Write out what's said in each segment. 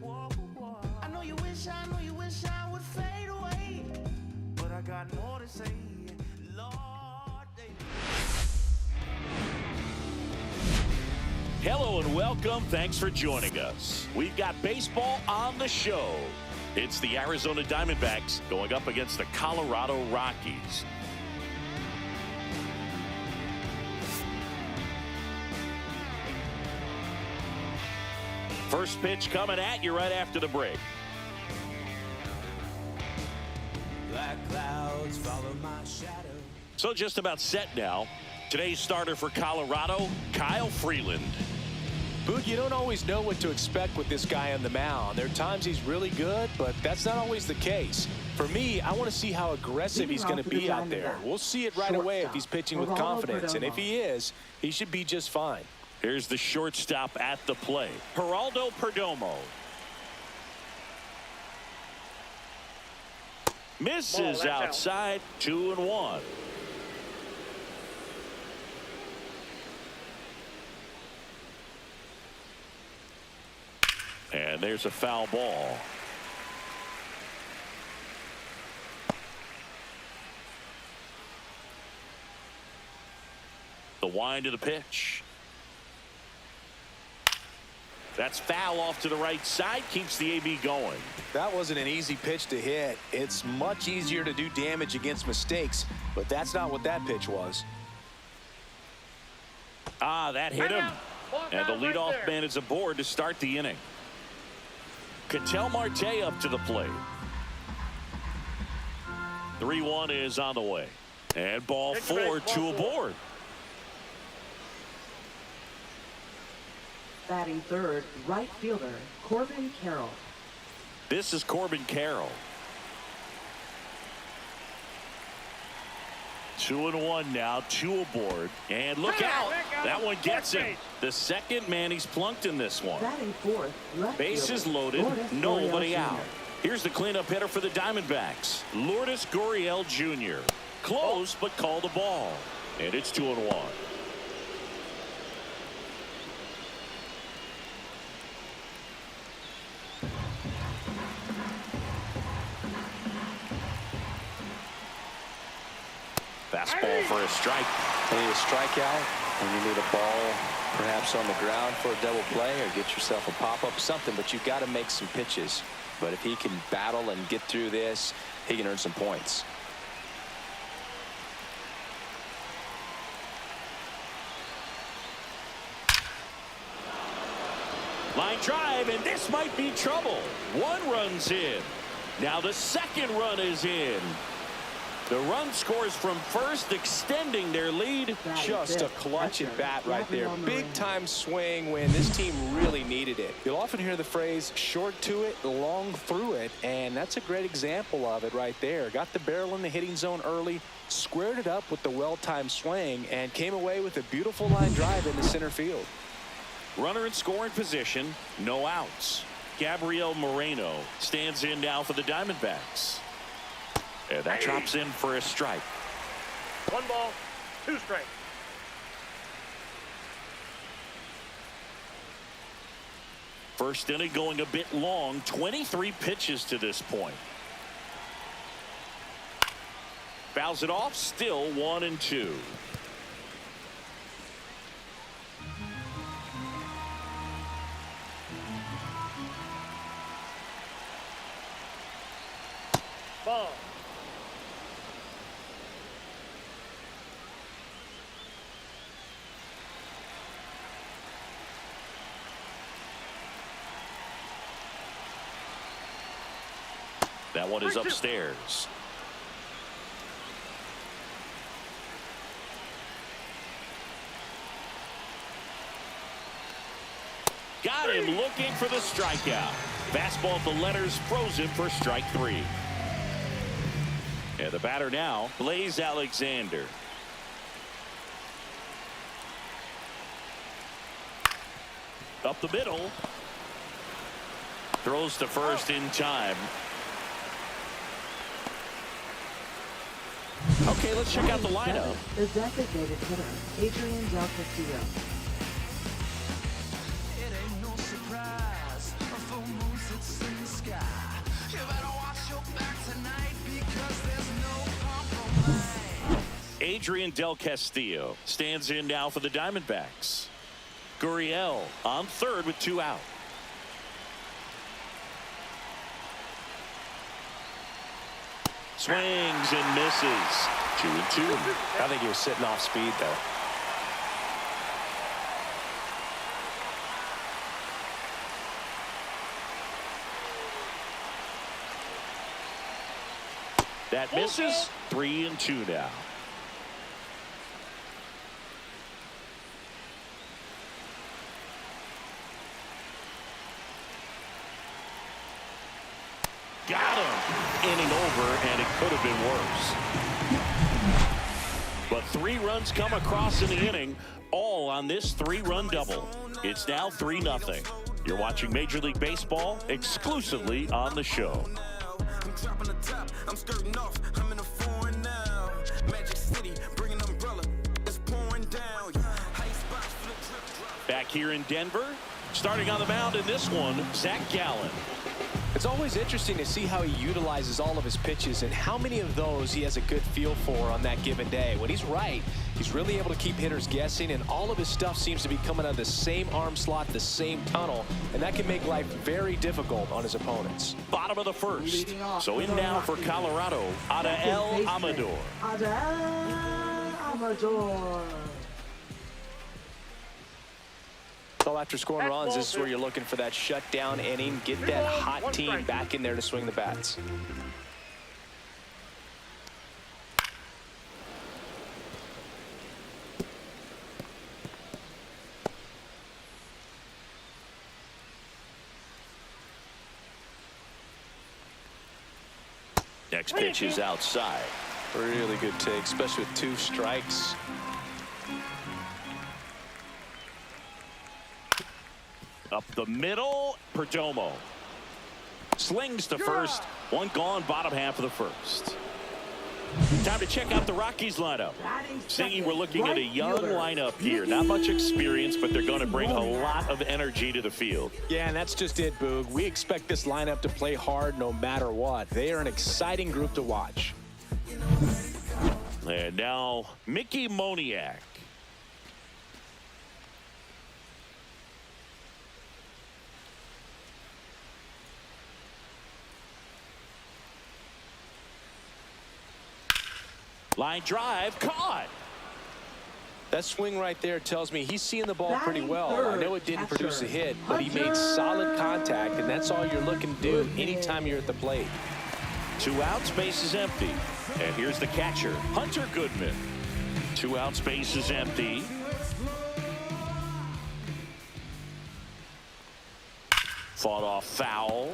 I know you wish I would fade away, but I got more to say, Lord. Hello and welcome. Thanks for joining us. We've got baseball on the show. It's the Arizona Diamondbacks going up against the Colorado Rockies. First pitch coming at you right after the break. Black clouds follow my shadow. So just about set now. Today's starter for Colorado, Kyle Freeland. Boog, you don't always know what to expect with this guy on the mound. There are times he's really good, but that's not always the case. For me, I want to see how aggressive he's going to be out there. We'll see it right away if he's pitching with confidence, and if he is, he should be just fine. Here's the shortstop at the plate, Geraldo Perdomo. Misses outside, 2-1. And there's a foul ball. The wind of the pitch. That's foul off to the right side, keeps the AB going. That wasn't an easy pitch to hit. It's much easier to do damage against mistakes, but that's not what that pitch was. That hit him. And the leadoff man is aboard to start the inning. Ketel Marte up to the plate. 3-1 is on the way. And ball four, two aboard. Batting third, right fielder, Corbin Carroll. This is Corbin Carroll. 2-1 now, 2 aboard. And look out. That one gets him. The second man he's plunked in this one. Batting fourth, left Bases fielder, loaded, Lourdes nobody Gurriel out. Jr. Here's the cleanup hitter for the Diamondbacks, Lourdes Gurriel Jr. Close, but called a ball. And it's 2-1. Fastball for a strike. You need a strikeout, and you need a ball perhaps on the ground for a double play, or get yourself a pop-up, something, but you've got to make some pitches. But if he can battle and get through this, he can earn some points. Line drive, and this might be trouble. 1 run's in. Now the second run is in. The run scores from first, extending their lead. Just a clutch at bat right there. Big time swing when this team really needed it. You'll often hear the phrase short to it, long through it, and that's a great example of it right there. Got the barrel in the hitting zone early, squared it up with the well-timed swing, and came away with a beautiful line drive into center field. Runner in scoring position, no outs. Gabriel Moreno stands in now for the Diamondbacks. And that drops in for a strike. 1 ball, 2 strikes. First inning going a bit long, 23 pitches to this point. Fouls it off, still 1-2. Ball. That one is upstairs. Got him looking for the strikeout. Fastball at the letters, frozen for strike 3. And the batter now, Blaze Alexander. Up the middle. Throws to first in time. Okay, let's check out the lineup. The designated hitter, Adrian Del Castillo. It ain't no surprise, a full moon Adrian Del Castillo stands in now for the Diamondbacks. Gurriel on third with 2 out. Swings and misses. 2-2. I think he was sitting off speed, though. That misses. 3-2 now. Got him. Inning over, and it could have been worse. But 3 runs come across in the inning, all on this 3-run double. It's now 3-0. You're watching Major League Baseball exclusively on the show. I'm dropping the top, I'm skirting off, I'm in a foreign now. Magic City, bring an umbrella, it's pouring down. High spots for the drip drop. Back here in Denver, starting on the mound in this one, Zach Gallen. It's always interesting to see how he utilizes all of his pitches and how many of those he has a good feel for on that given day. When he's right, he's really able to keep hitters guessing, and all of his stuff seems to be coming out of the same arm slot, the same tunnel, and that can make life very difficult on his opponents. Bottom of the first. Leading off So in for the now for Rockies, Colorado, second Adael baseman, Amador. Adael Amador. So after scoring runs, this is where you're looking for that shutdown inning, get that hot team back in there to swing the bats. Next pitch is outside. Really good take, especially with 2 strikes. Up the middle, Perdomo. Slings to first. 1 gone, bottom half of the first. Time to check out the Rockies lineup. Seeing we're looking at a young lineup here. Not much experience, but they're going to bring a lot of energy to the field. Yeah, and that's just it, Boog. We expect this lineup to play hard no matter what. They are an exciting group to watch. And now, Mickey Moniak. Line drive, caught. That swing right there tells me he's seeing the ball pretty well. I know it didn't produce a hit, but he made solid contact, and that's all you're looking to do anytime you're at the plate. 2 outs, base is empty. And here's the catcher, Hunter Goodman. 2 outs, base is empty. Fought off foul.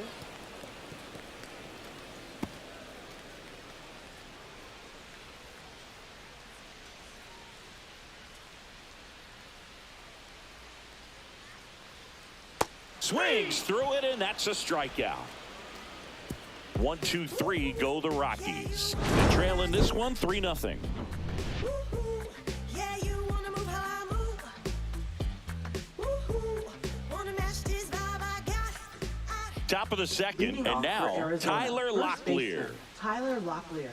Swings through it, and that's a strikeout. 1, 2, 3 go the Rockies. They trail in this one 3-0. Yeah, you wanna move how I move. Woo-hoo. Wanna match this vibe I got. Top of the second, Leading and off for now Arizona, Tyler first baseman, Locklear. Tyler Locklear.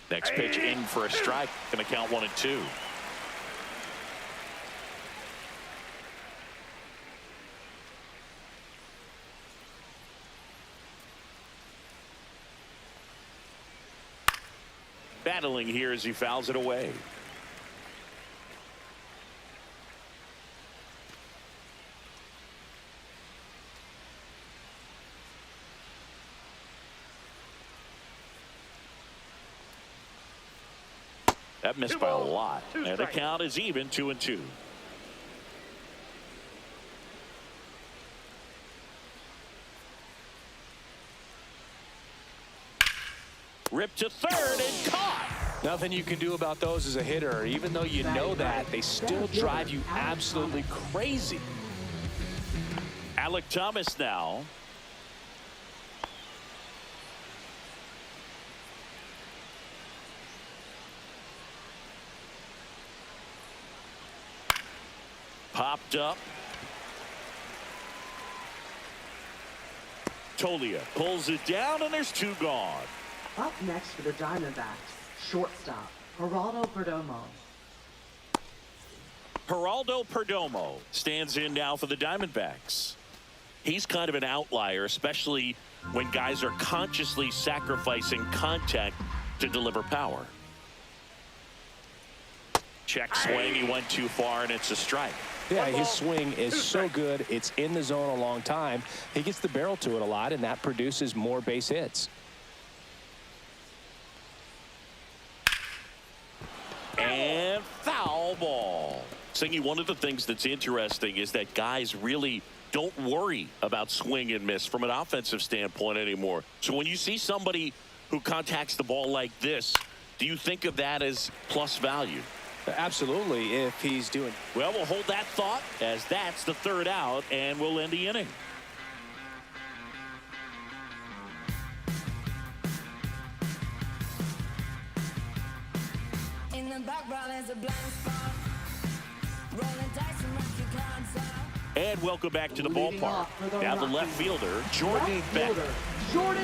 Next pitch in for a strike. Going to count 1 and 2. Battling here as he fouls it away. That missed by a lot. And the count is even, 2 and 2. Ripped to third and caught. Nothing you can do about those as a hitter. Even though you know that, they still drive you absolutely crazy. Alec Thomas now. Popped up. Tolia pulls it down, and there's 2 gone. Up next for the Diamondbacks, shortstop, Geraldo Perdomo. Geraldo Perdomo stands in now for the Diamondbacks. He's kind of an outlier, especially when guys are consciously sacrificing contact to deliver power. Check swing. He went too far, and it's a strike. Yeah, his swing is so good. It's in the zone a long time. He gets the barrel to it a lot, and that produces more base hits. And foul ball. Singy, one of the things that's interesting is that guys really don't worry about swing and miss from an offensive standpoint anymore. So when you see somebody who contacts the ball like this, do you think of that as plus value? Absolutely, if he's doing. Well, we'll hold that thought as that's the 3rd out, and we'll end the inning. In the background is a blind spot. Rolling dice and rock your cards out. And welcome back to the Leading ballpark. off for the Now the Rockies. left fielder, Jordan Left Beck. fielder, Jordan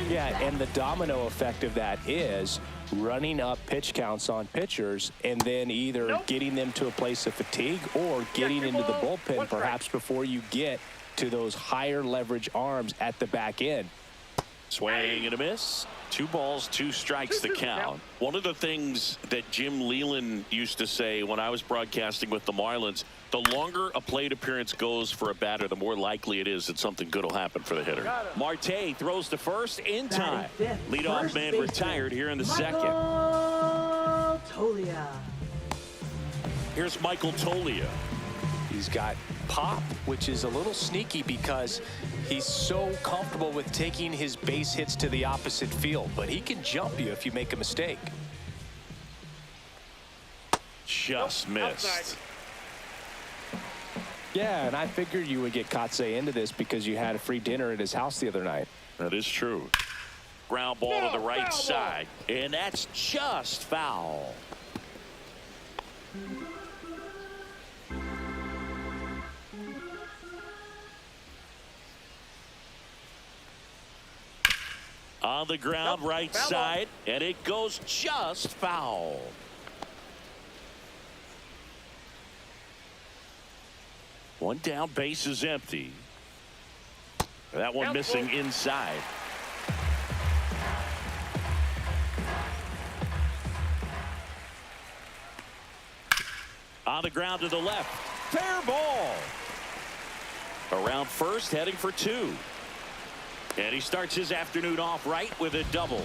Yeah, Beck. and the domino effect of that is running up pitch counts on pitchers and then either getting them to a place of fatigue or getting into the bullpen perhaps before you get to those higher leverage arms at the back end. Swing and a miss. 2 balls, 2 strikes the count. One of the things that Jim Leland used to say when I was broadcasting with the Marlins, the longer a plate appearance goes for a batter, the more likely it is that something good will happen for the hitter. Marte throws to first in time. Leadoff First man baseman, retired here in the Michael 2nd. Tolia. Here's Michael Tolia. He's got pop, which is a little sneaky because he's so comfortable with taking his base hits to the opposite field, but he can jump you if you make a mistake. Just missed. Yeah, and I figured you would get Kotsay into this because you had a free dinner at his house the other night. That is true. Ground ball to the right side, and that's just foul. On the ground, right side, and it goes just foul. One down, base is empty. That one missing inside. On the ground to the left. Fair ball. Around first, heading for 2. And he starts his afternoon off right with a double.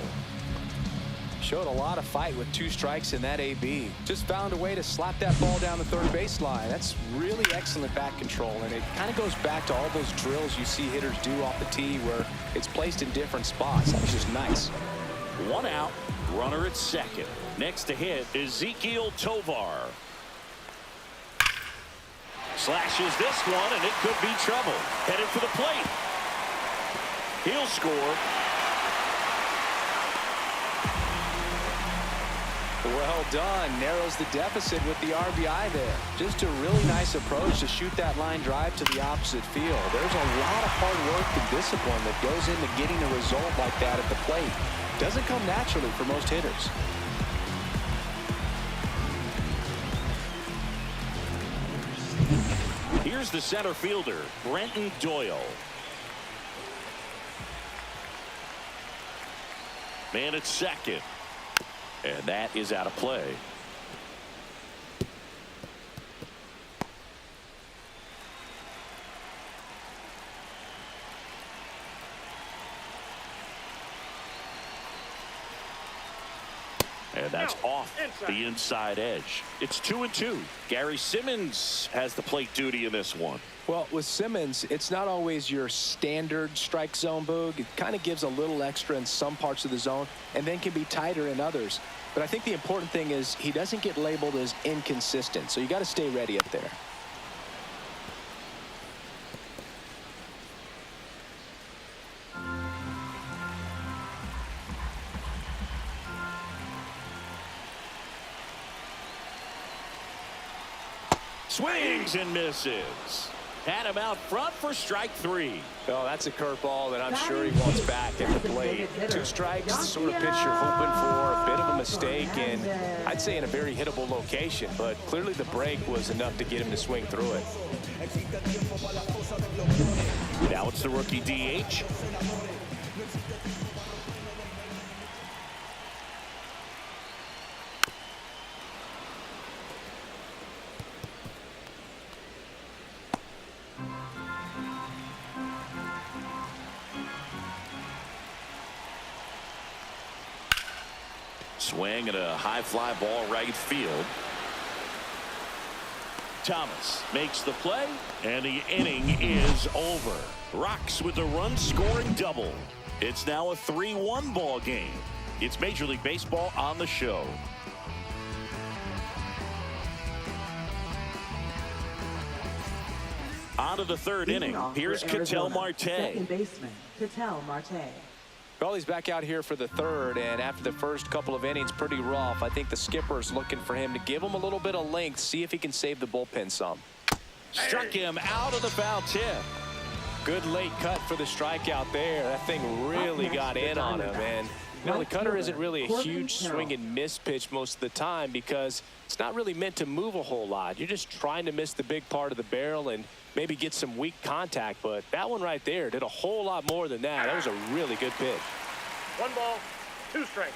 Showed a lot of fight with 2 strikes in that AB. Just found a way to slap that ball down the third baseline. That's really excellent bat control, and it kind of goes back to all those drills you see hitters do off the tee where it's placed in different spots. That was just nice. 1 out, runner at second. Next to hit, Ezekiel Tovar. Slashes this one, and it could be trouble. Headed for the plate. He'll score. Well done. Narrows the deficit with the RBI there. Just a really nice approach to shoot that line drive to the opposite field. There's a lot of hard work and discipline that goes into getting a result like that at the plate. Doesn't come naturally for most hitters. Here's the center fielder, Brenton Doyle. Man at second. And that is out of play. And that's off the inside edge. It's 2-2. Gary Simmons has the plate duty in this one. Well, with Simmons, it's not always your standard strike zone, Boog. It kind of gives a little extra in some parts of the zone and then can be tighter in others. But I think the important thing is he doesn't get labeled as inconsistent, so you got to stay ready up there. Swings and misses. Had him out front for strike 3. Oh, that's a curveball that I'm sure he wants back at the plate. 2 strikes, the sort of pitch you're hoping for. A bit of a mistake, and I'd say in a very hittable location. But clearly the break was enough to get him to swing through it. Now it's the rookie DH. Swing and a high fly ball right field. Thomas makes the play, and the inning is over. Rocks with a run-scoring double. It's now a 3-1 ball game. It's Major League Baseball on the show. On to the third inning. Here's Ketel Marte. Second baseman, Ketel Marte. Well, he's back out here for the third, and after the first couple of innings, pretty rough. I think the skipper's looking for him to give him a little bit of length, see if he can save the bullpen some. Struck him out of the foul tip. Good late cut for the strikeout there. That thing really got in on him, and you know, the cutter isn't really a huge swing and miss pitch most of the time because it's not really meant to move a whole lot. You're just trying to miss the big part of the barrel and maybe get some weak contact, but that one right there did a whole lot more than that. That was a really good pitch. 1 ball, 2 strikes.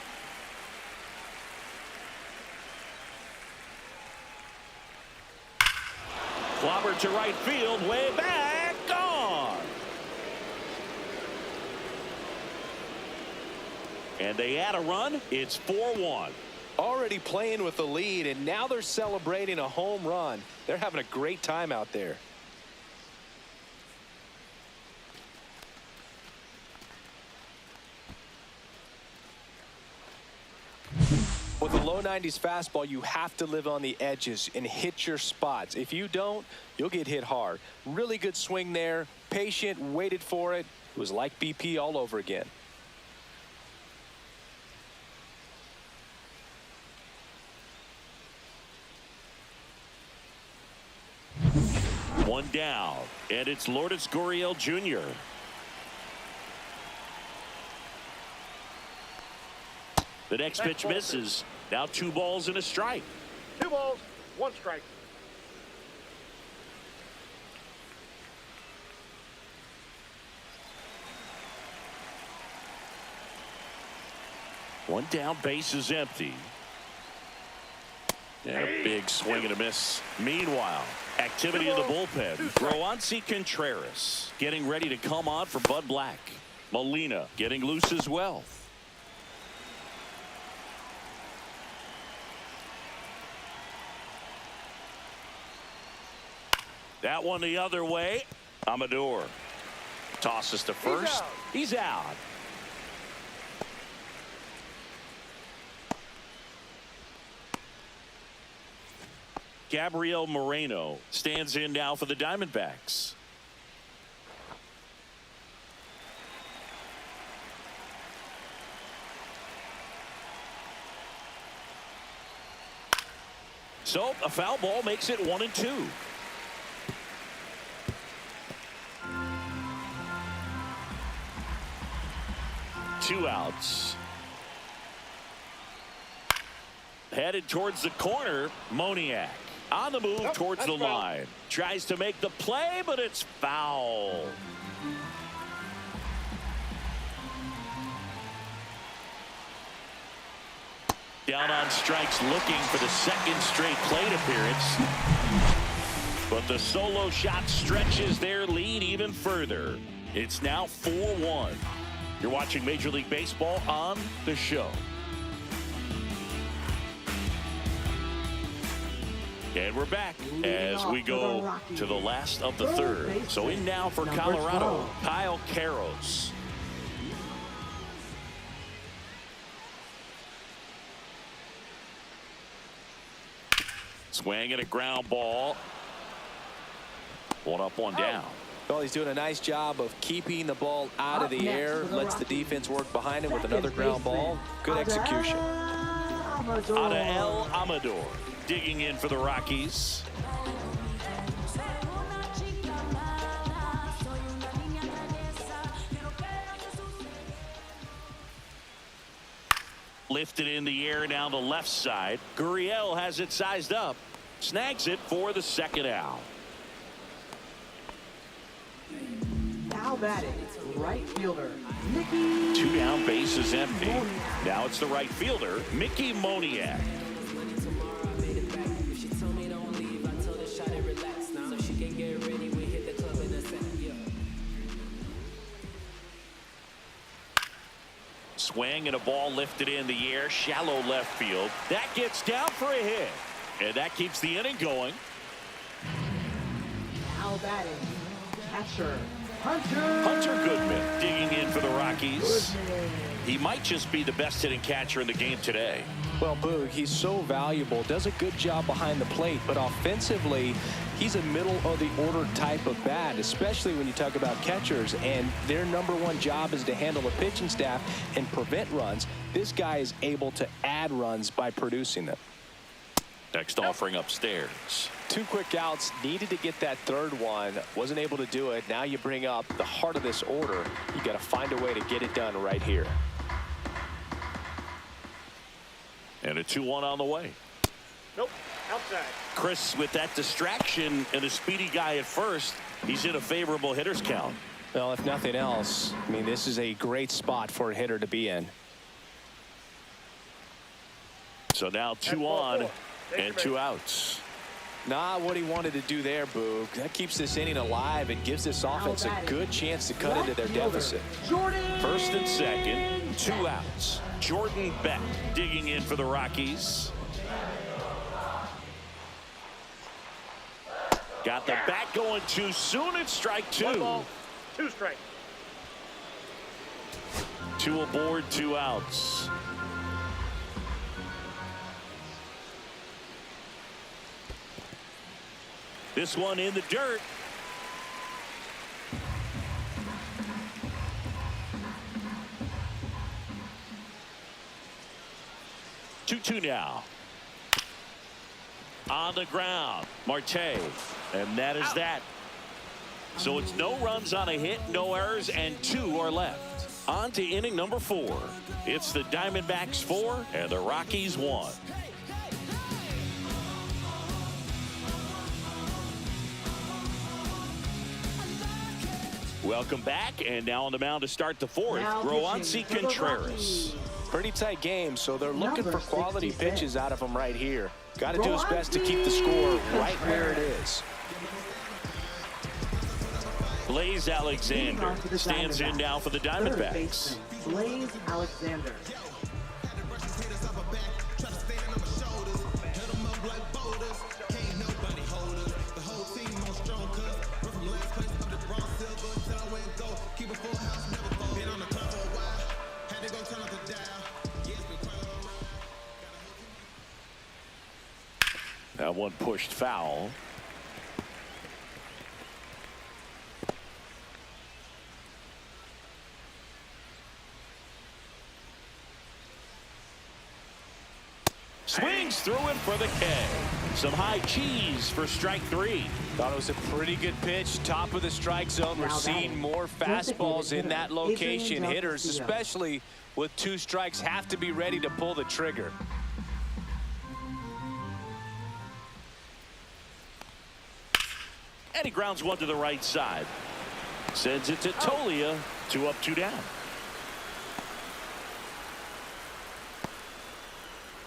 Clobber to right field, way back, gone. And they add a run. It's 4-1. Already playing with the lead, and now they're celebrating a home run. They're having a great time out there. With a low 90s fastball, you have to live on the edges and hit your spots. If you don't, you'll get hit hard. Really good swing there. Patient, waited for it. It was like BP all over again. One down, and it's Lourdes Gurriel Jr. The next pitch misses. Now 2 balls and a strike. 2 balls, 1 strike. One down, base is empty. And a big swing and a miss. Meanwhile, activity in the bullpen. Roansy Contreras getting ready to come on for Bud Black. Molina getting loose as well. That one the other way. Amador tosses to first. He's out. Gabriel Moreno stands in now for the Diamondbacks. So a foul ball makes it 1-2. Two outs. Headed towards the corner. Moniak on the move towards the line. Tries to make the play, but it's foul. Down on strikes, looking for the second straight plate appearance. But the solo shot stretches their lead even further. It's now 4-1. You're watching Major League Baseball on the show. And we're back as we go to the last of the third. So in now for Colorado, Kyle Karros. Swing and a ground ball. One up, one down. Well, he's doing a nice job of keeping the ball out of the air. Lets the defense work behind him with another ground ball. Good execution. Adael Amador digging in for the Rockies. Lifted in the air down the left side. Gurriel has it sized up. Snags it for the second out. Now batting, right fielder, Mickey. 2 down, bases empty. Now it's the right fielder, Mickey Moniak. Swing and a ball lifted in the air, shallow left field. That gets down for a hit. And that keeps the inning going. Now batting, catcher, Hunter. Hunter Goodman digging in for the Rockies. He might just be the best hitting catcher in the game today. Well, Boog, he's so valuable, does a good job behind the plate, but offensively, he's a middle of the order type of bat, especially when you talk about catchers, and their #1 job is to handle the pitching staff and prevent runs. This guy is able to add runs by producing them. Next offering upstairs. 2 quick outs, needed to get that 3rd one, wasn't able to do it. Now you bring up the heart of this order. You got to find a way to get it done right here. And a 2-1 on the way. Nope, outside. Chris, with that distraction and a speedy guy at first, he's in a favorable hitter's count. Well, if nothing else, I mean, this is a great spot for a hitter to be in. So now 2 on and 2 outs. Not what he wanted to do there, Boog. That keeps this inning alive and gives this offense a good chance to cut into their deficit. First and second, 2 outs. Jordan Beck digging in for the Rockies. Got the bat going too soon. It's strike 2. 1 ball, 2 strikes. 2 aboard, 2 outs. This one in the dirt. Two now. On the ground, Marte, and that is that. So it's no runs on a hit, no errors, and 2 are left. On to inning number 4. It's the Diamondbacks 4 and the Rockies 1. Welcome back, and now on the mound to start the 4th, Roansy Contreras. Pretty tight game, so they're looking for quality pitches out of him right here. Got to do his best to keep the score right where it is. Blaze Alexander stands in now for the Diamondbacks. Blaze Alexander. That one pushed foul. Swings through it for the K. Some high cheese for strike 3. Thought it was a pretty good pitch. Top of the strike zone. We're seeing more fastballs in that location. Hitters, especially with 2 strikes, have to be ready to pull the trigger. And he grounds one to the right side. Sends it to Tolia. 2 up, 2 down.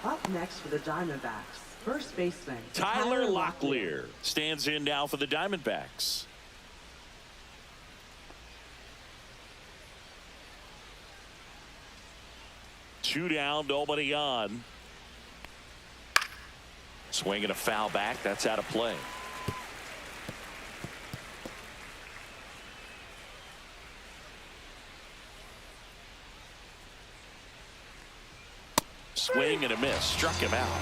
Up next for the Diamondbacks, first baseman Tyler Locklear stands in now for the Diamondbacks. Two down, nobody on. Swinging a foul back. That's out of play. Swing and a miss. Struck him out.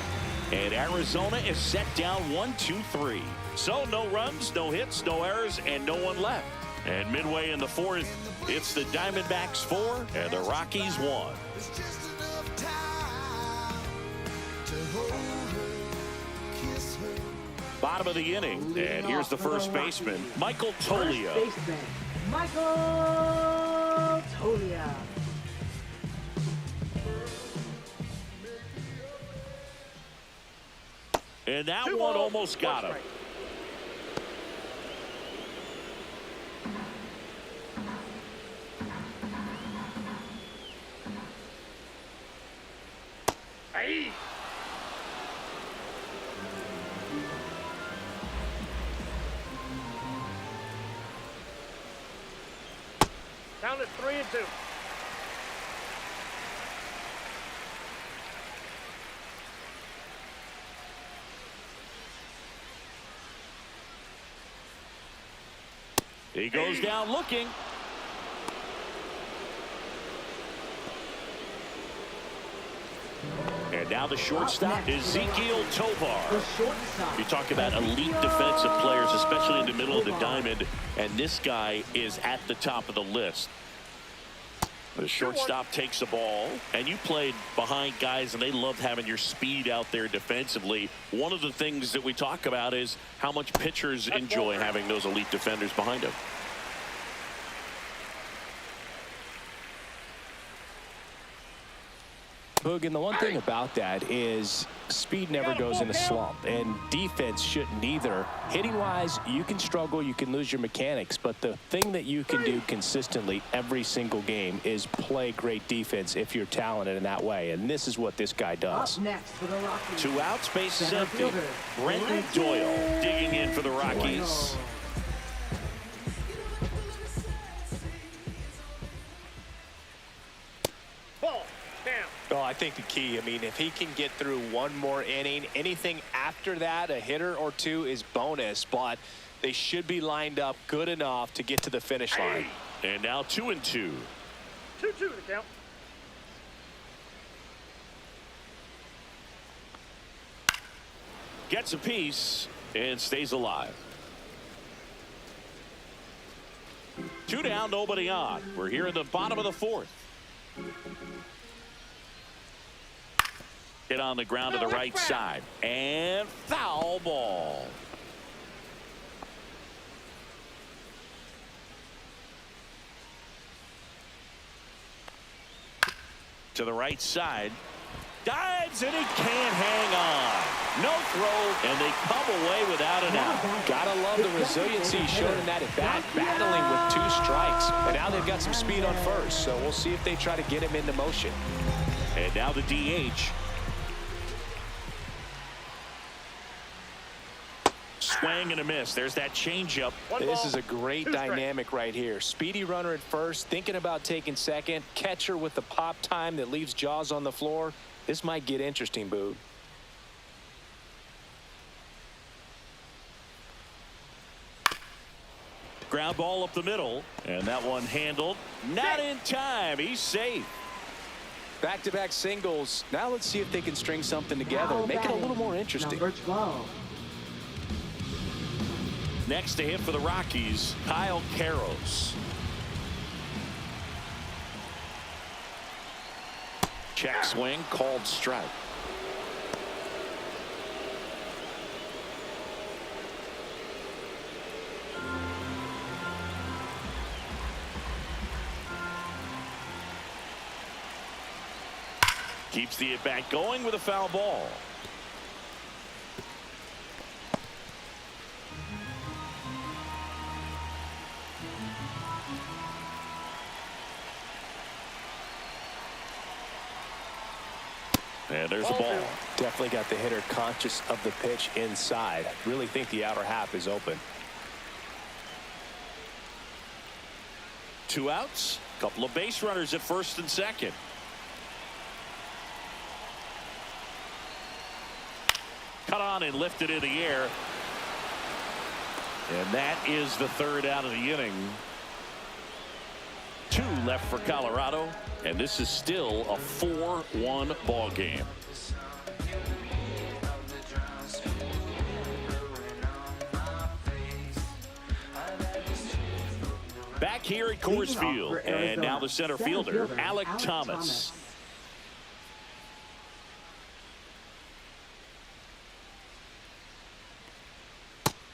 And Arizona is set down 1-2-3. So no runs, no hits, no errors, and no one left. And midway in the 4th, it's the Diamondbacks 4 and the Rockies 1. Bottom of the inning, and here's the first baseman, Michael Tolia. First baseman, Michael Tolia. And that 2 one balls, almost 1 got him. strike. Hey. Down to 3-2. He goes down looking. And now the shortstop, Ezekiel Tovar. The shortstop. You talk about elite defensive players, especially in the middle of the diamond, and this guy is at the top of the list. The shortstop takes the ball, and you played behind guys, and they love having your speed out there defensively. One of the things that we talk about is how much pitchers enjoy having those elite defenders behind them. Boog, and the one thing about that is speed never goes in a slump, and defense shouldn't either. Hitting-wise, you can struggle, you can lose your mechanics, but the thing that you can do consistently every single game is play great defense if you're talented in that way, and this is what this guy does. Up next for the Rockies. 2 outs, base is Center empty. fielder, Brenton Doyle digging in for the Rockies. Ball. Down. Oh, I think the key, I mean, if he can get through one more inning, anything after that, a hitter or two is bonus, but they should be lined up good enough to get to the finish line. And now 2-2. 2-2 to count. Gets a piece and stays alive. 2 down, nobody on. We're here in the bottom of the 4th. Hit on the ground to the right side. And foul ball. To the right side. Dives and he can't hang on. No throw, and they come away without an out. Gotta love the resiliency shown in that at bat, battling with 2 strikes. And now they've got some speed on first, so we'll see if they try to get him into motion. And now the DH. Swing and a miss. There's that changeup. This is a great dynamic right here. Speedy runner at first, thinking about taking second. Catcher with the pop time that leaves Jaws on the floor. This might get interesting, Boo. Ground ball up the middle, and that one handled. Not in time. He's safe. Back-to-back singles. Now let's see if they can string something together. Make it a little more interesting. Number 12. Next to hit for the Rockies, Kyle Karros. Check swing, called strike. Keeps the at-bat going with a foul ball. And there's a ball. Definitely got the hitter conscious of the pitch inside. Really think the outer half is open. 2 outs. Couple of base runners at first and second. Cut on and lifted in the air. And that is the 3rd out of the inning. 2 left for Colorado, and this is still a 4-1 ball game. Back here at Coors Field, and now the center fielder, Alec Thomas.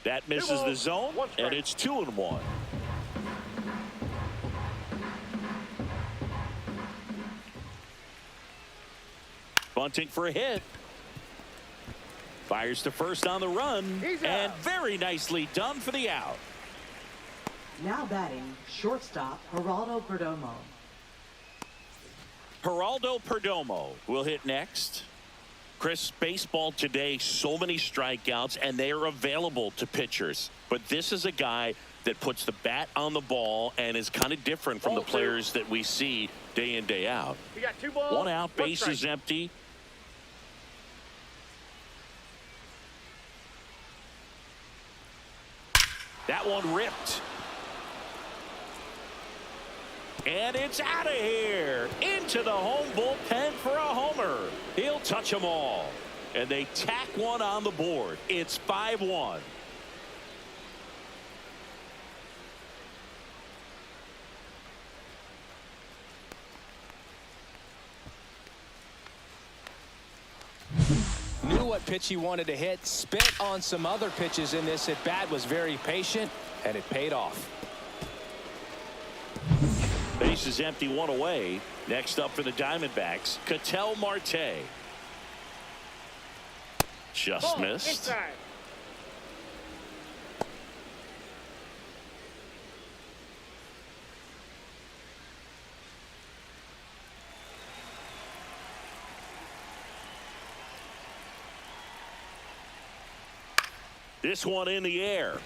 That misses the zone, and it's 2-1. Bunting for a hit. Fires to first on the run. He's And out. very nicely done for the out. Now batting, shortstop, Geraldo Perdomo. Geraldo Perdomo will hit next. Chris, baseball today, so many strikeouts, and they are available to pitchers. But this is a guy that puts the bat on the ball and is kind of different from the Ball two. players that we see day in, day out. We got 2 balls. One out, 1 base strike. is empty. That one ripped. And it's out of here. Into the home bullpen for a homer. He'll touch them all. And they tack one on the board. It's 5-1. Knew what pitch he wanted to hit. Spit on some other pitches in this at bat. Was very patient, and it paid off. Base is empty, 1 away. Next up for the Diamondbacks, Ketel Marte. Just Ball missed. inside. This one in the air.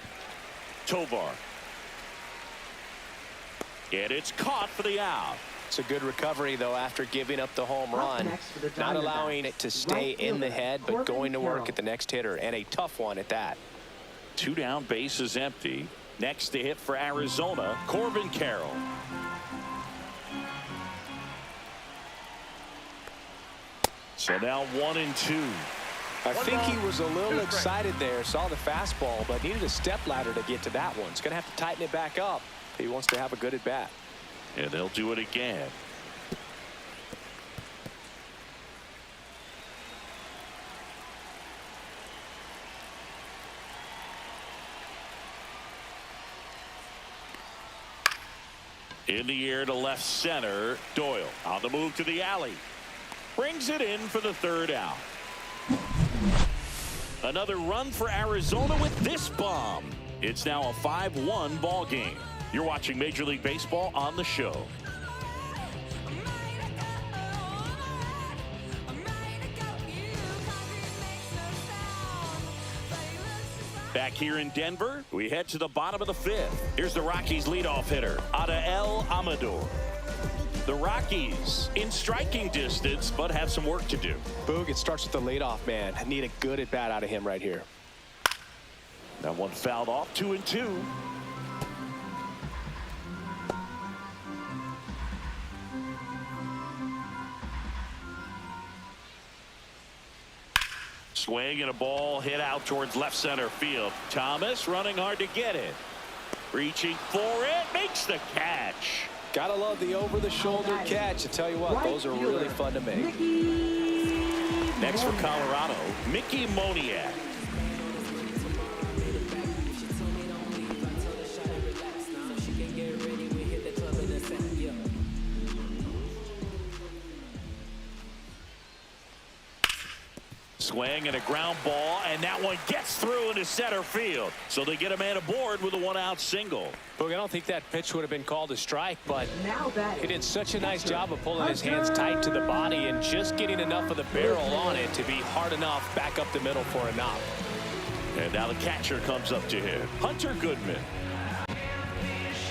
Tovar. And it's caught for the out. It's a good recovery, though, after giving up the home Up run. next for the Not Diamondbacks, allowing it to stay right in the fielder, head, but Corbin going to work Carroll. at the next hitter, and a tough one at that. 2 down, base is empty. Next to hit for Arizona, Corbin Carroll. So now 1 and 2. I think he ball, was a little 2 excited there, saw the fastball, but needed a step ladder to get to that one. He's going to have to tighten it back up if he wants to have a good at bat. And they'll do it again. In the air to left center. Doyle on the move to the alley. Brings it in for the 3rd out. Another run for Arizona with this bomb. It's now a 5-1 ball game. You're watching Major League Baseball on the show. Back here in Denver, we head to the bottom of the 5th. Here's the Rockies leadoff hitter, Adael Amador. The Rockies in striking distance, but have some work to do. Boog, it starts with the leadoff man. Need a good at bat out of him right here. That one fouled off, 2 and 2. Swing and a ball hit out towards left center field. Thomas running hard to get it. Reaching for it, makes the catch. Gotta love the over-the-shoulder catch. I tell you what, those are really fun to make. Next for Colorado, Mickey Moniak. Swing and a ground ball, and that one gets through into center field. So they get a man aboard with a 1-out single. Boog, I don't think that pitch would have been called a strike, but Now batting, he did such a nice job of pulling his Hunter. hands tight to the body and just getting enough of the barrel on it to be hard enough back up the middle for a knock. And now the catcher comes up to him, Hunter Goodman.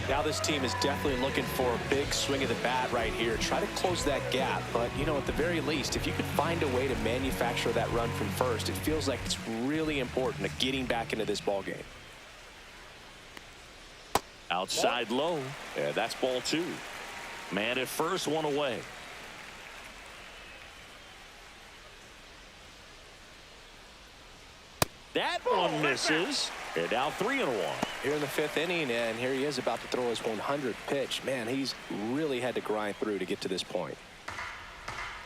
Now this team is definitely looking for a big swing of the bat right here. Try to close that gap, but you know, at the very least, if you could find a way to manufacture that run from first, it feels like it's really important to getting back into this ball game. Outside low, and that's ball 2. Man at first, 1 away. That one misses, and now 3-1. Here in the 5th inning, and here he is about to throw his 100th pitch. Man, he's really had to grind through to get to this point.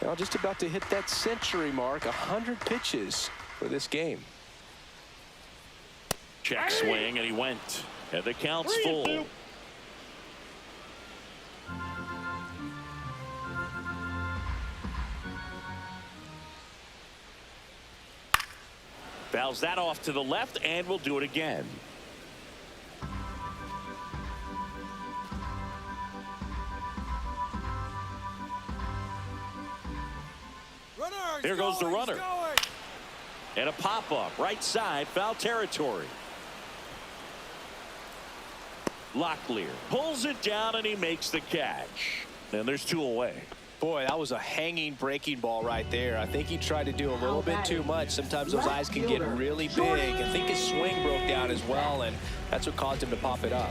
Now just about to hit that century mark, 100 pitches for this game. Check swing, and he went. And the count's 3 and full. 2. Fouls that off to the left, and will do it again. Here goes the runner. And a pop-up right side, foul territory. Locklear pulls it down, and he makes the catch. And there's 2 away. Boy, that was a hanging breaking ball right there. I think he tried to do a little bit too much. Sometimes those eyes can get really big. I think his swing broke down as well, and that's what caused him to pop it up.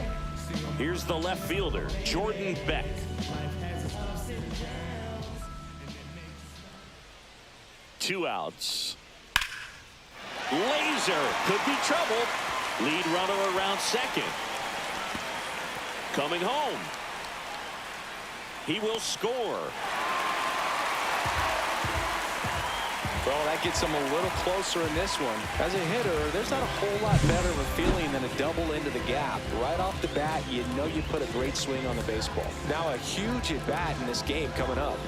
Here's the left fielder, Jordan Beck. Two outs. Laser could be trouble. Lead runner around second. Coming home. He will score. Well, that gets him a little closer in this one. As a hitter, there's not a whole lot better of a feeling than a double into the gap. Right off the bat, you know you put a great swing on the baseball. Now a huge at-bat in this game coming up.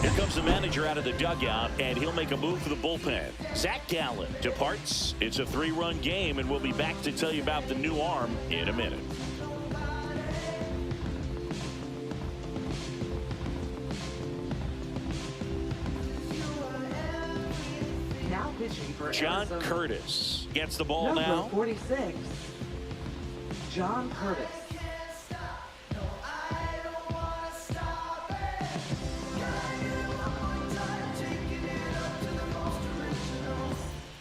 Here comes the manager out of the dugout, and he'll make a move for the bullpen. Zach Gallen departs. It's a 3-run game, and we'll be back to tell you about the new arm in a minute. Now pitching for John Arizona. Curtis gets the ball Number now. 46, John Curtis.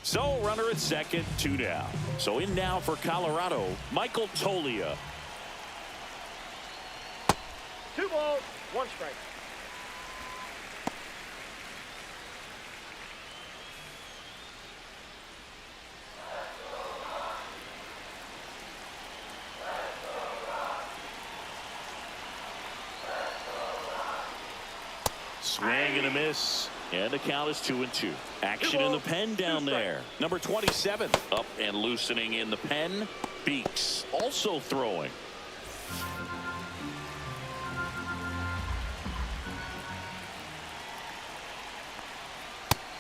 So runner at second, 2 down. So in now for Colorado, Michael Toglia. 2 balls, 1 strike. Swing and a miss. And the count is 2-2. Action in the pen down there. Number 27 up and loosening in the pen. Beeks also throwing.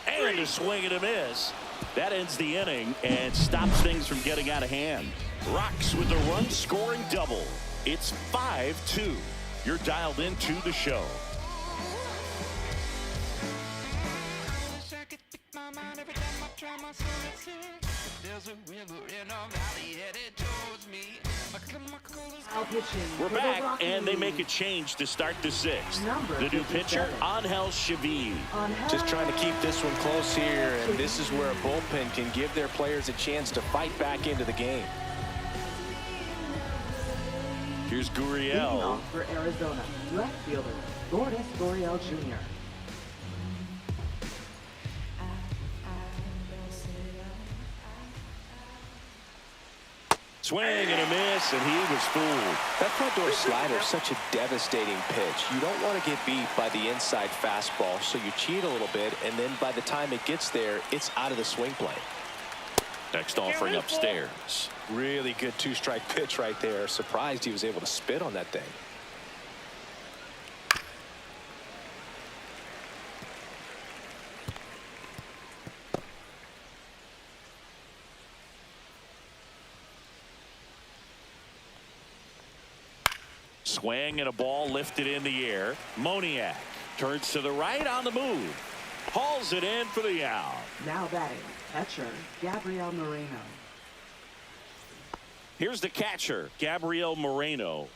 And a swing and a miss. That ends the inning and stops things from getting out of hand. Rocks with a run-scoring double. It's 5-2. You're dialed into the show. We're back, and they make a change to start the 6th. The new pitcher, Angel Chavez. Just trying to keep this one close here, and this is where a bullpen can give their players a chance to fight back into the game. Here's Leading Gurriel. off for Arizona, left fielder, Lourdes Gurriel Jr. Swing and a miss, and he was fooled. That front door slider is such a devastating pitch. You don't want to get beat by the inside fastball, so you cheat a little bit, and then by the time it gets there, it's out of the swing plane. Next offering upstairs. Really good 2-strike pitch right there. Surprised he was able to spit on that thing. Swing and a ball lifted in the air. Moniak turns to the right on the move. Hauls it in for the out. Now batting, catcher, Gabriel Moreno. Here's the catcher, Gabriel Moreno.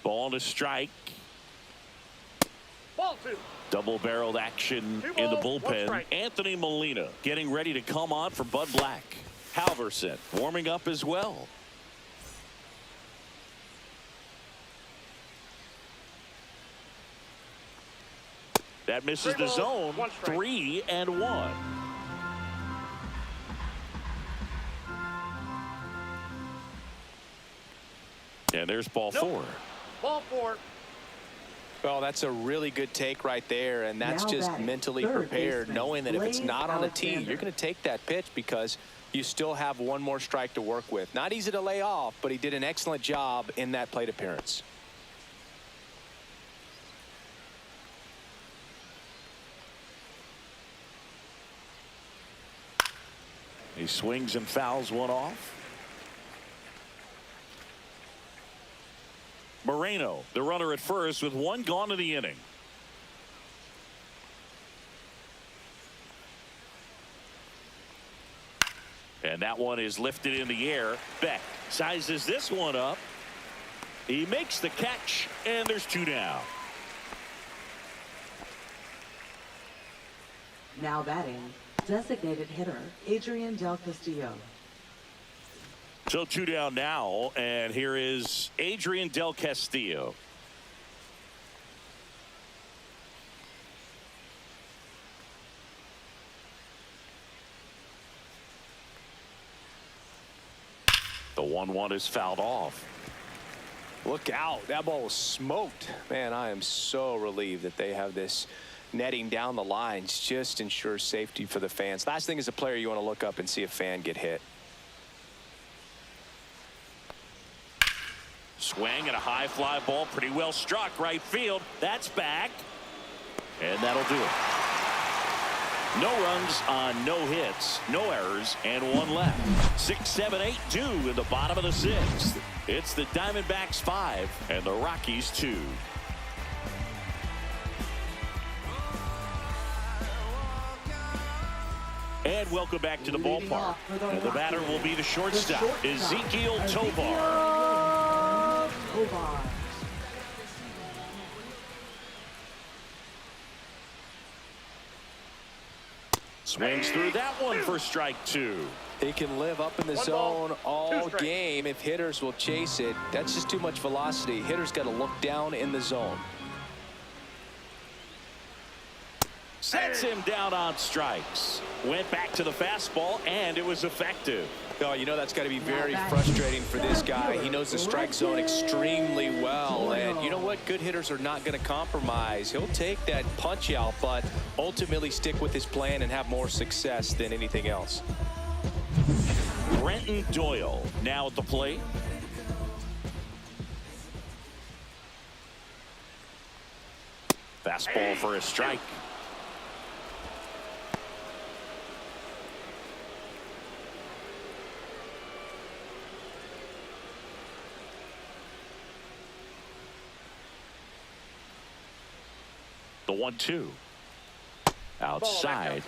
Ball to strike. Ball 2. Double-barreled action 2 in the balls, 1 bullpen. strike. Anthony Molina getting ready to come on for Bud Black. Halverson warming up as well. That misses 3 the balls, zone. 1 strike. 3-1. And there's ball Nope. 4. Ball 4. Well, that's a really good take right there, and that's Now just batting, mentally third prepared, baseman, knowing that if it's Blaine not on the tee, Alexander. you're going to take that pitch because you still have one more strike to work with. Not easy to lay off, but he did an excellent job in that plate appearance. He swings and fouls one off. Moreno, the runner at first with one gone in the inning. And that one is lifted in the air. Beck sizes this one up. He makes the catch, and there's two down. Now batting, designated hitter, Adrian Del Castillo. So two down now, and here is Adrian Del Castillo. The 1-1 is fouled off. Look out. That ball was smoked. Man, I am so relieved that they have this netting down the lines. Just ensures safety for the fans. Last thing as a player, you want to look up and see a fan get hit. Swing and a high fly ball, pretty well struck right field. That's back, and that'll do it. No runs on no hits, no errors, and one left. 6, 7, 8 due in the bottom of the sixth. It's the Diamondbacks 5 and the Rockies 2. And welcome back to the Leading ballpark. off for the And the batter will be the shortstop, Ezekiel Tovar. Tovar. Swings through that one for strike 2. He can live up in the zone all game if hitters will chase it. That's just too much velocity. Hitters got to look down in the zone. Sets him down on strikes. Went back to the fastball, and it was effective. Oh, you know that's got to be very frustrating for this guy. He knows the strike zone extremely well. And you know what? Good hitters are not going to compromise. He'll take that punch out, but ultimately stick with his plan and have more success than anything else. Brenton Doyle now at the plate. Fastball for a strike. The 1-2. Outside.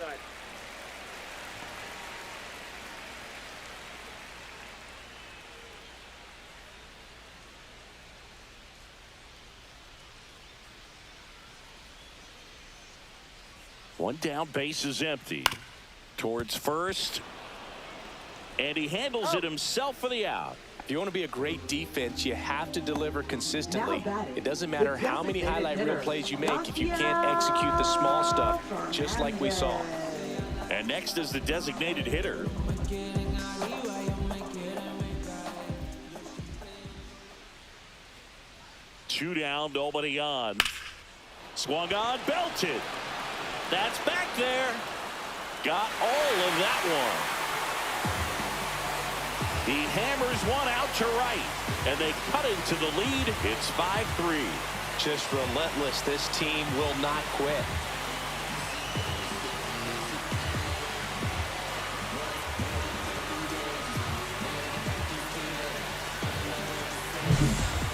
One down, base is empty. Towards first. And he handles it himself for the out. If you want to be a great defense, you have to deliver consistently. Now batting, It doesn't matter how many highlight reel plays you make if you can't execute the small stuff, just like we saw. And next is the designated hitter. Two down, nobody on. Swung on, belted. That's back there. Got all of that one. He hammers one out to right, and they cut into the lead. It's 5-3. Just relentless. This team will not quit.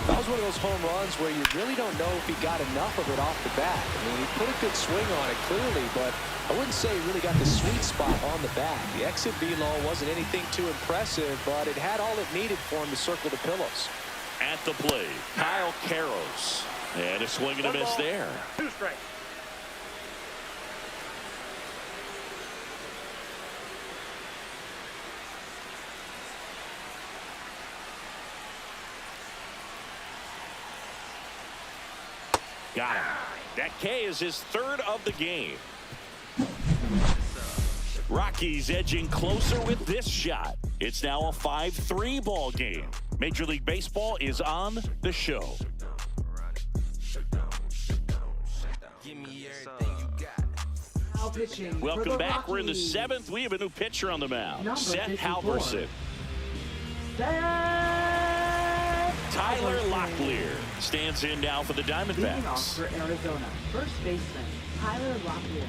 That was one of those home runs where you really don't know if he got enough of it off the bat. I mean, he put a good swing on it clearly, but I wouldn't say he really got the sweet spot on the bat. The exit velo wasn't anything too impressive, but it had all it needed for him to circle the pillows. At the plate, Kyle Karros. And a swing and a miss there. 2 strikes. Got him. That K is his third of the game. Rockies edging closer with this shot. It's now a 5-3 ball game. Major League Baseball is on the show. Now pitching for Welcome the back. We're in the Rockies. 7th. We have a new pitcher on the mound. Number Seth 54. Halverson. Tyler Locklear stands in now for the Leading off Diamondbacks. for Arizona, first baseman Tyler Locklear.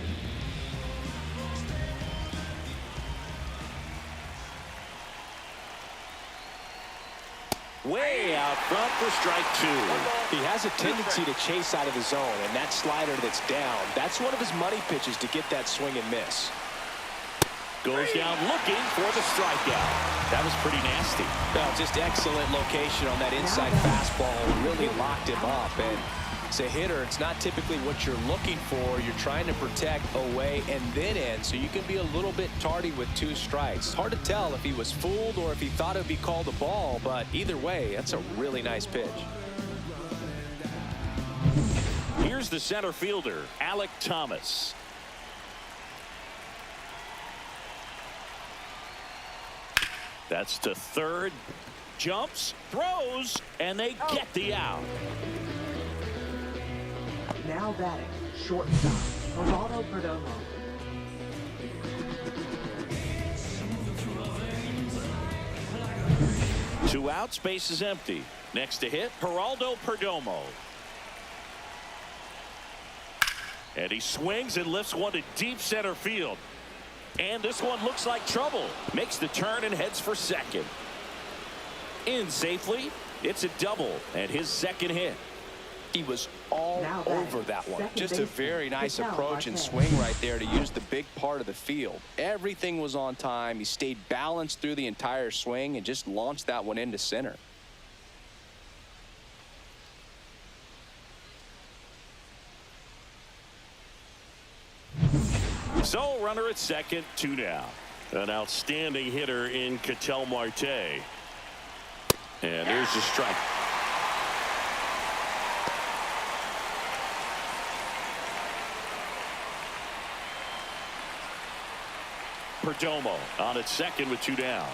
Way out front for strike 2. He has a tendency to chase out of the zone, and that slider that's down, that's one of his money pitches to get that swing and miss. Goes down looking for the strikeout. That was pretty nasty. Well, just excellent location on that inside fastball. Really locked him up. And as a hitter, it's not typically what you're looking for. You're trying to protect away and then in, so you can be a little bit tardy with 2 strikes. It's hard to tell if he was fooled or if he thought it would be called a ball, but either way, that's a really nice pitch. Here's the center fielder, Alec Thomas. That's to third. Jumps, throws, and they get the out. Now batting, shortstop Geraldo Perdomo. Two outs, base is empty. Next to hit, Geraldo Perdomo. And he swings and lifts one to deep center field. And this one looks like trouble. Makes the turn and heads for second. In safely. It's a double and his second hit. He was all Now batting, over that one. second Just a baseman, very nice Ketel approach and Marte. swing right there to use the big part of the field. Everything was on time. He stayed balanced through the entire swing and just launched that one into center. So runner at second, 2 down. An outstanding hitter in Ketel Marte. And there's the strike. Perdomo on at second with 2 down.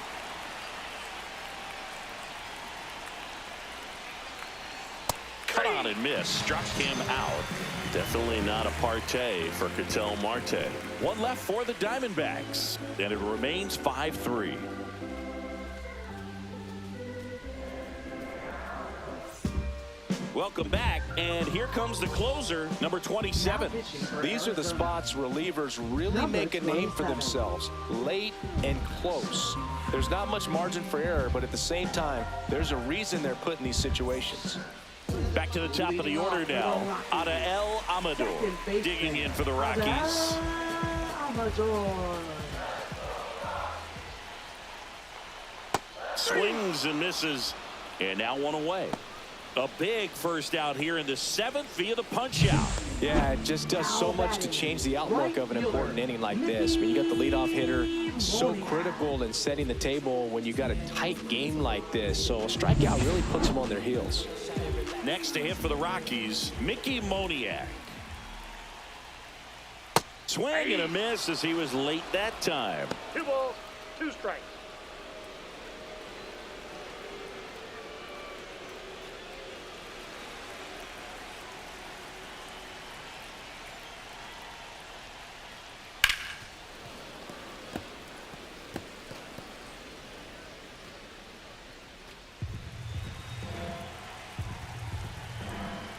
Cut on and miss. Struck him out. Definitely not a partay for Ketel Marte. One left for the Diamondbacks, and it remains 5-3. Welcome back, and here comes the closer, number 27. These are the spots relievers really make a name for 27. themselves. Late and close. There's not much margin for error, but at the same time, there's a reason they're put in these situations. Back to the top of the order now. Adael Amador digging in for the Rockies. Amador. Swings and misses, and now one away. A big first out here in the 7th via the punch out. Yeah, it just does so much to change the outlook of an important inning like this. When you got the leadoff hitter, so critical in setting the table when you got a tight game like this. So a strikeout really puts them on their heels. Next to hit for the Rockies, Mickey Moniak. Swing and a miss as he was late that time. 2 balls, 2 strikes.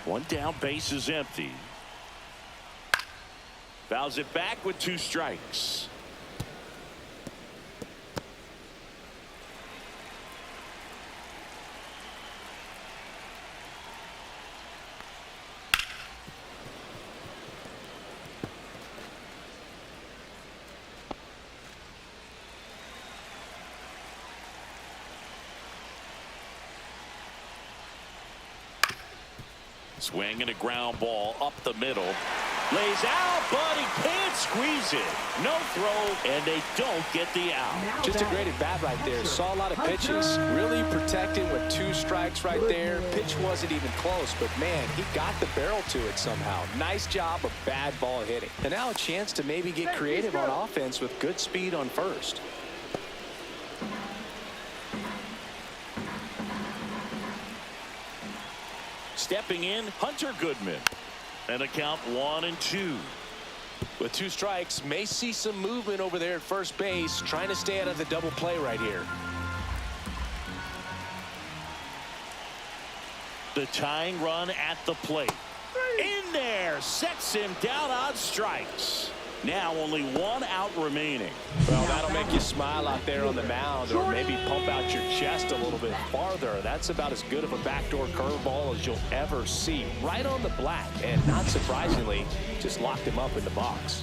One down, base is empty. Fouls it back with 2 strikes. Swing and a ground ball up the middle. Lays out, but he can't squeeze it. No throw, and they don't get the out. Just a great at bat right there. Saw a lot of pitches. Really protected with 2 strikes right there. Pitch wasn't even close, but man, he got the barrel to it somehow. Nice job of bad ball hitting. And now a chance to maybe get creative on offense with good speed on first. Stepping in, Hunter Goodman. And a count 1-2. With 2 strikes, may see some movement over there at first base, trying to stay out of the double play right here. The tying run at the plate. In there, sets him down on strikes. Now only 1 out remaining. Well, that'll make you smile out there on the mound, or maybe pump out your chest a little bit farther. That's about as good of a backdoor curveball as you'll ever see. Right on the black, and not surprisingly, just locked him up in the box.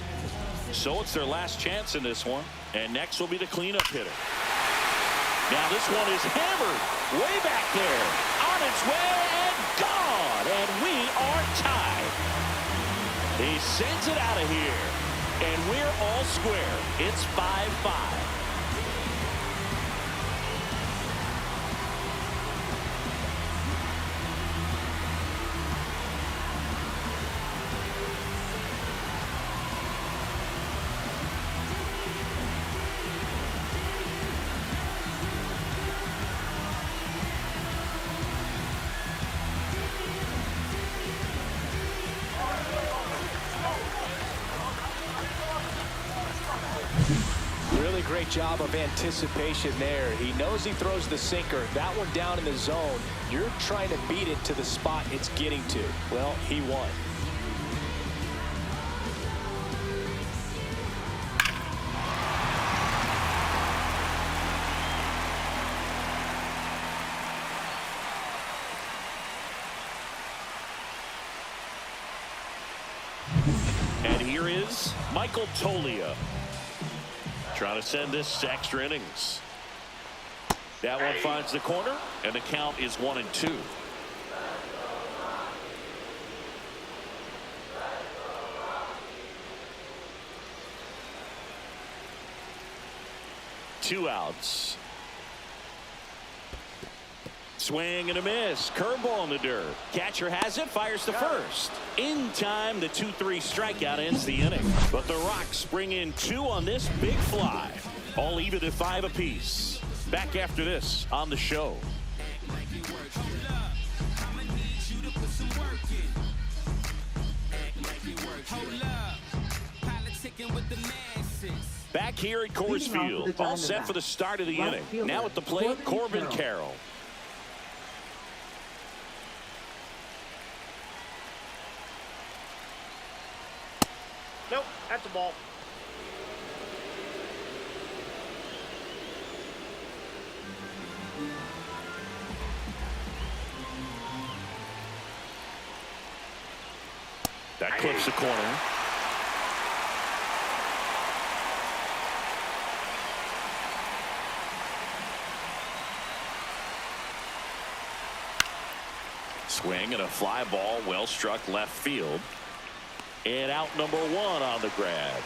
So it's their last chance in this one. And next will be the cleanup hitter. Now this one is hammered way back there. On its way and gone. And we are tied. He sends it out of here. And we're all square. It's 5-5. Really great job of anticipation there. He knows he throws the sinker. That one down in the zone. You're trying to beat it to the spot it's getting to. Well, he won. And here is Michael Tolia. Trying to send this to extra innings. That one finds the corner, and the count is 1-2. Two outs. Swing and a miss. Curveball in the dirt. Catcher has it, fires to first. In time, the 2-3 strikeout ends the inning. But the Rocks bring in 2 on this big fly. All even at 5 apiece. Back after this on the show. Back here at Coors Field. All set for the start of the inning. Now at the plate, Corbin Carroll. Nope, that's a ball. That clips the corner. Swing and a fly ball, well struck left field. And out number 1 on the grab.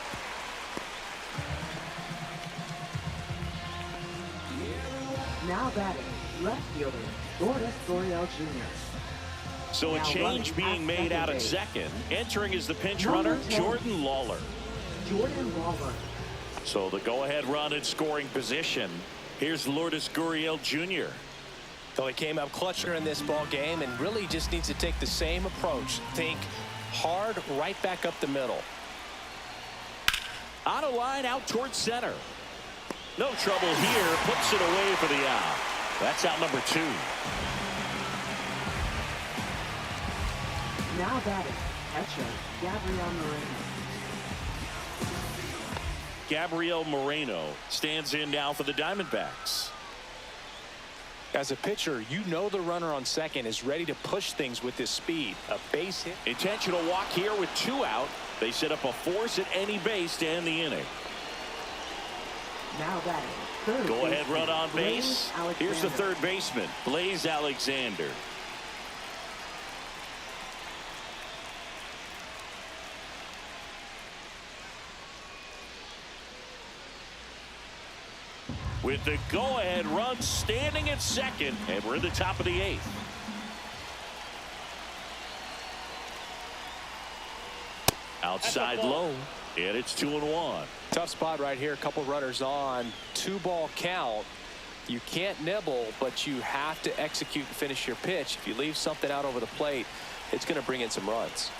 Now batting, left fielder, Lourdes Gurriel Jr. So a change being made out at second. Entering as the pinch runner, Jordan Lawler. So the go-ahead run in scoring position. Here's Lourdes Gurriel Jr. So he came up clutcher in this ball game and really just needs to take the same approach. Think hard right back up the middle. On a line out towards center. No trouble here. Puts it away for the out. That's out number 2. Now batting, catcher, Gabriel Moreno. Gabriel Moreno stands in now for the Diamondbacks. As a pitcher, you know the runner on second is ready to push things with his speed. A base hit. Intentional walk here with 2 out. They set up a force at any base to end the inning. Now batting, third Go ahead baseman, run on base. Blaze Here's the Alexander. third baseman, Blaze Alexander. With the go-ahead run standing at second, and we're in the top of the 8th. Outside low, and it's 2-1. Tough spot right here. A couple runners on. 2-ball count. You can't nibble, but you have to execute and finish your pitch. If you leave something out over the plate, it's going to bring in some runs.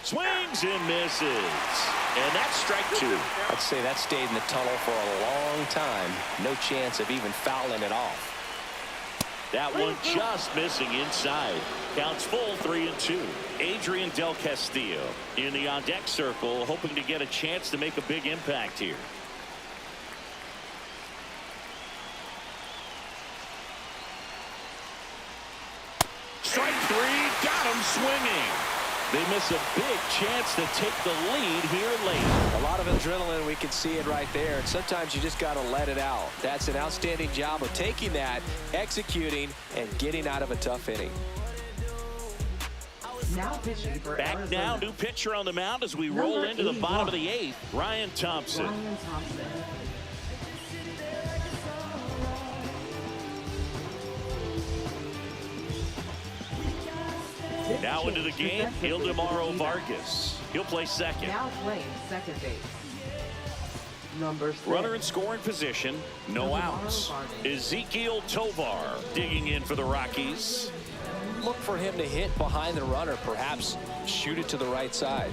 Swings and misses. And that's strike two. I'd say that stayed in the tunnel for a long time. No chance of even fouling it off. That one just missing inside. Counts full 3-2. Adrian Del Castillo in the on-deck circle, hoping to get a chance to make a big impact here. Strike three, got him swinging. They miss a big chance to take the lead here late. A lot of adrenaline, we can see it right there. And sometimes you just got to let it out. That's an outstanding job of taking that, executing, and getting out of a tough inning. Now pitching for Back Arizona. now, new pitcher on the mound as we roll into the bottom of the eighth. Ryan Thompson. Ryan Thompson. Now into the game, Ildemaro Vargas. He'll play second. Now playing second base. Number 6. Runner in scoring position, no outs. Ezekiel Tovar digging in for the Rockies. Look for him to hit behind the runner, perhaps shoot it to the right side.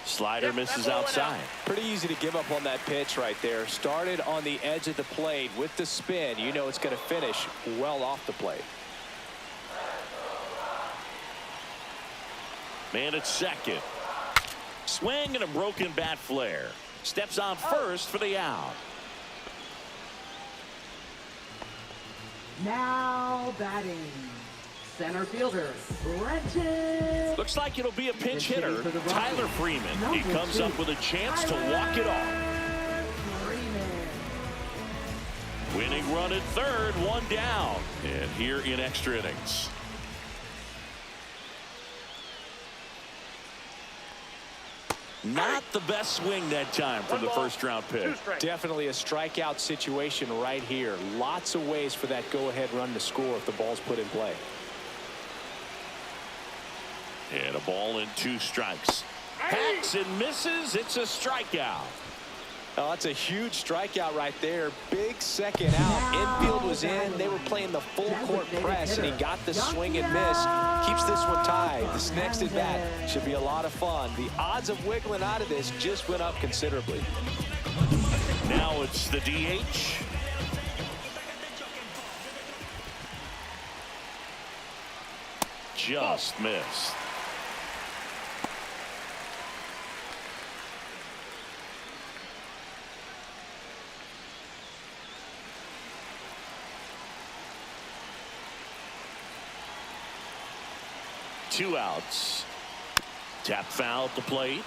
Slider misses outside. Pretty easy to give up on that pitch right there. Started on the edge of the plate with the spin. You know it's going to finish well off the plate. Man at second. Swing and a broken bat flare. Steps on first for the out. Now batting. Center fielder, Brenton. Looks like it'll be a pinch hitter, Tyler Freeman. He comes up with a chance to walk it off. Winning run at third, one down. And here in extra innings. Not the best swing that time from the first round pick. Definitely a strikeout situation right here. Lots of ways for that go-ahead run to score if the ball's put in play. And a ball and 2 strikes. Hacks and misses. It's a strikeout. Oh, that's a huge strikeout right there. Big second out. Infield was in. They were playing the full court press, and he got the swing and miss. Keeps this one tied. This next at bat should be a lot of fun. The odds of wiggling out of this just went up considerably. Now it's the DH. Just missed. Two outs. Tap foul at the plate.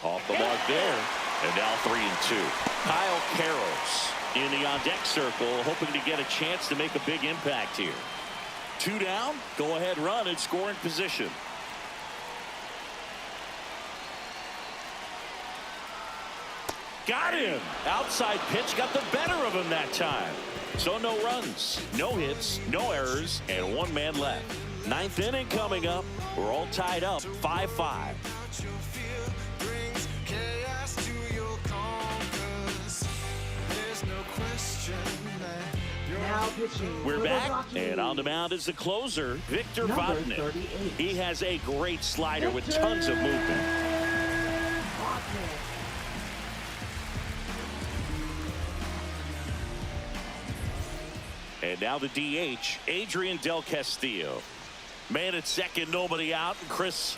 Off the mark there. And now 3-2. Kyle Carroll in the on-deck circle, hoping to get a chance to make a big impact here. 2 down. Go ahead run in scoring position. Got him. Outside pitch got the better of him that time. So no runs, no hits, no errors, and 1 man left. 9th inning coming up. We're all tied up 5-5. Now pitching. We're for the back, Rockies. and on the mound is the closer, Victor Number Vodnik. 38. He has a great slider with tons of movement. And now the DH, Adrian Del Castillo. Man at second, nobody out. And Chris,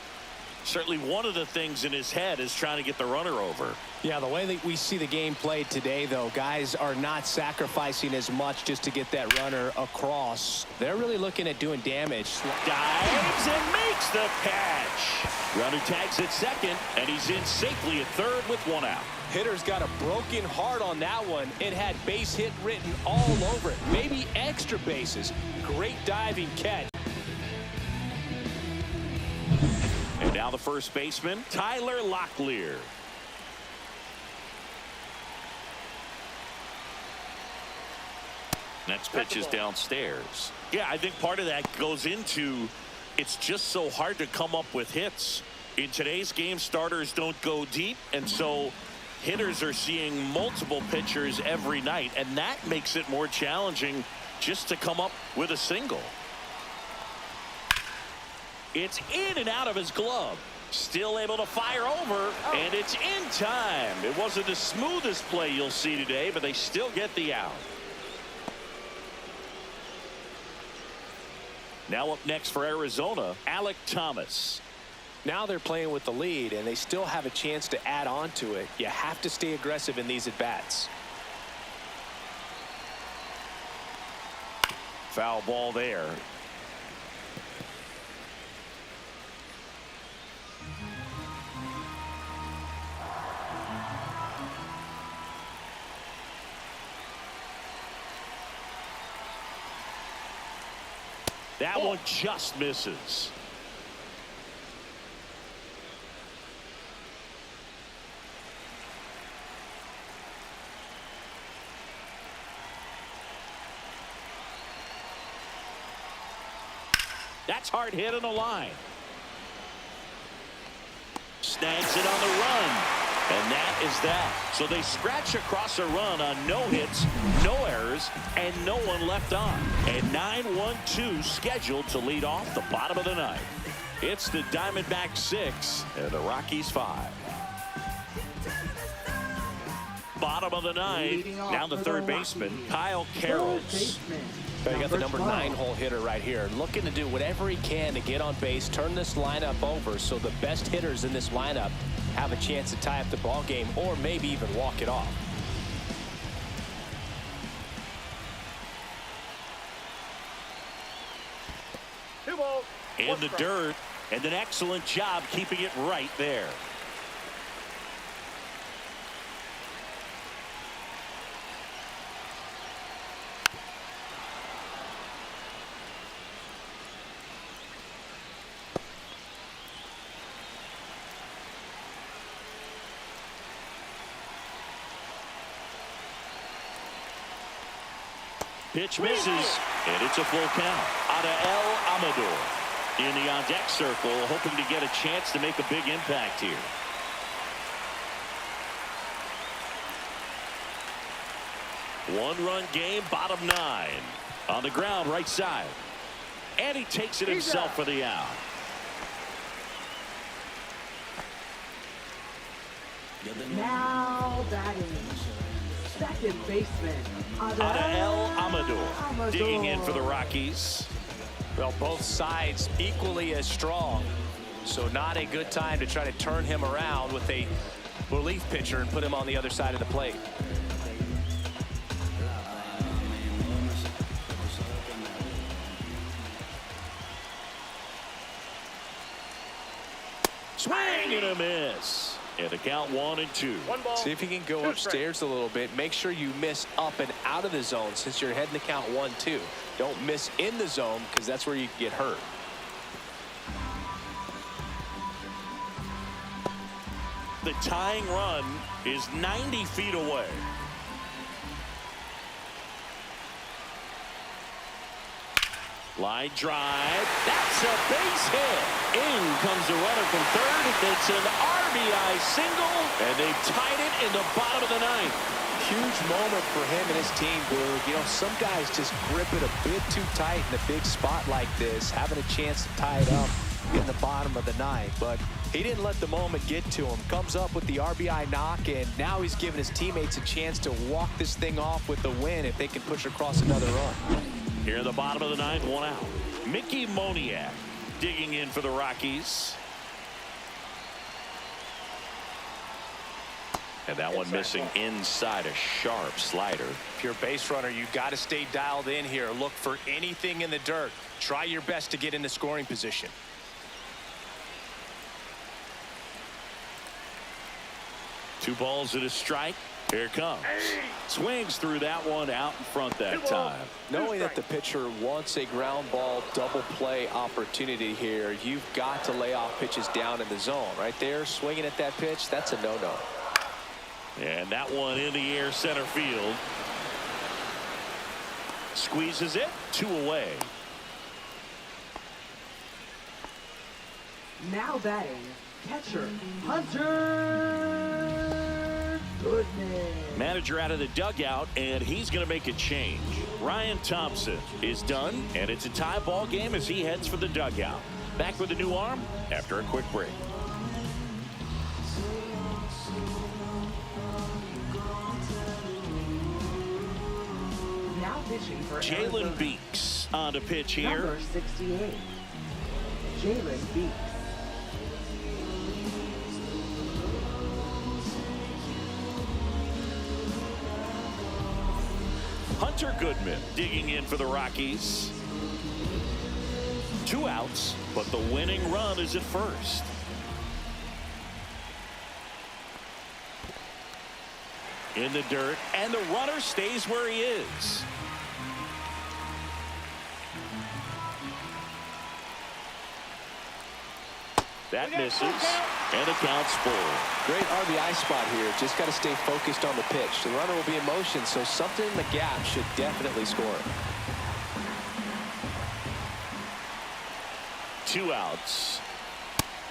certainly one of the things in his head is trying to get the runner over. Yeah, the way that we see the game played today, though, guys are not sacrificing as much just to get that runner across. They're really looking at doing damage. Dives and makes the catch. Runner tags at second, and he's in safely at third with 1 out. Hitter's got a broken heart on that one. It had base hit written all over it. Maybe extra bases. Great diving catch. And now the first baseman, Tyler Locklear. Next pitch is downstairs. Yeah, I think part of that goes into it's just so hard to come up with hits. In today's game, starters don't go deep, and so hitters are seeing multiple pitchers every night, and that makes it more challenging just to come up with a single. It's in and out of his glove. Still able to fire over, and it's in time. It wasn't the smoothest play you'll see today, but they still get the out. Now up next for Arizona, Alek Thomas. Now they're playing with the lead, and they still have a chance to add on to it. You have to stay aggressive in these at-bats. Foul ball there. That one just misses. That's hard hit on the line. Snags it on the run. And that is that. So they scratch across a run on no hits, no errors, and no one left on. And 9-1-2 scheduled to lead off the bottom of the ninth. It's the Diamondbacks 6 and the Rockies 5. Bottom of the ninth. Now the third baseman, Kyle Carroll's. You got the number 9 hole hitter right here, looking to do whatever he can to get on base, turn this lineup over so the best hitters in this lineup have a chance to tie up the ball game or maybe even walk it off. In the dirt, and an excellent job keeping it right there. Pitch misses, and it's a full count. Adael Amador in the on-deck circle, hoping to get a chance to make a big impact here. One-run game, bottom 9. On the ground, right side. And he takes it himself for the out. Now batting, second baseman, Adael Amador digging in for the Rockies. Well, both sides equally as strong, so not a good time to try to turn him around with a relief pitcher and put him on the other side of the plate. Swing and a miss. And the count 1-2. See if you can go upstairs a little bit. Make sure you miss up and out of the zone since you're heading to count 1-2. Don't miss in the zone because that's where you can get hurt. The tying run is 90 feet away. Line drive. That's a base hit. In comes the runner from third. It's an RBI single, and they've tied it in the bottom of the ninth. Huge moment for him and his team, Blue. You know, some guys just grip it a bit too tight in a big spot like this, having a chance to tie it up in the bottom of the ninth. But he didn't let the moment get to him. Comes up with the RBI knock, and now he's giving his teammates a chance to walk this thing off with the win if they can push across another run. Here in the bottom of the ninth, one out. Mickey Moniak digging in for the Rockies. And that one missing inside, a sharp slider. If you're a base runner, you got to stay dialed in here. Look for anything in the dirt. Try your best to get in the scoring position. Two balls and a strike. Here it comes. Swings through that one out in front that time. Knowing that the pitcher wants a ground ball double play opportunity here, you've got to lay off pitches down in the zone. Right there, swinging at that pitch, that's a no-no. And that one in the air center field. Squeezes it. 2 away. Now batting, catcher, Hunter Goodman. Manager out of the dugout, and he's going to make a change. Ryan Thompson is done, and it's a tie ball game as he heads for the dugout. Back with a new arm after a quick break. Now pitching for Jalen Arizona. Beeks on to pitch here. Number 68, Jalen Beeks. Hunter Goodman digging in for the Rockies. 2 outs, but the winning run is at first. In the dirt, and the runner stays where he is. That misses, and the count's full. Great RBI spot here. Just got to stay focused on the pitch. The runner will be in motion, so something in the gap should definitely score. 2 outs.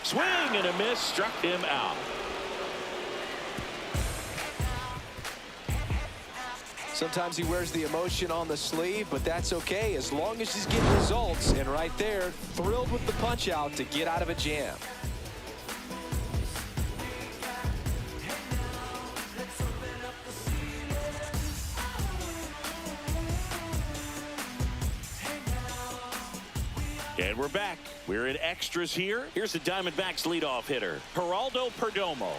Swing and a miss, struck him out. Sometimes he wears the emotion on the sleeve, but that's okay as long as he's getting results. And right there, thrilled with the punch out to get out of a jam. And we're back. We're in extras here. Here's the Diamondbacks leadoff hitter, Geraldo Perdomo.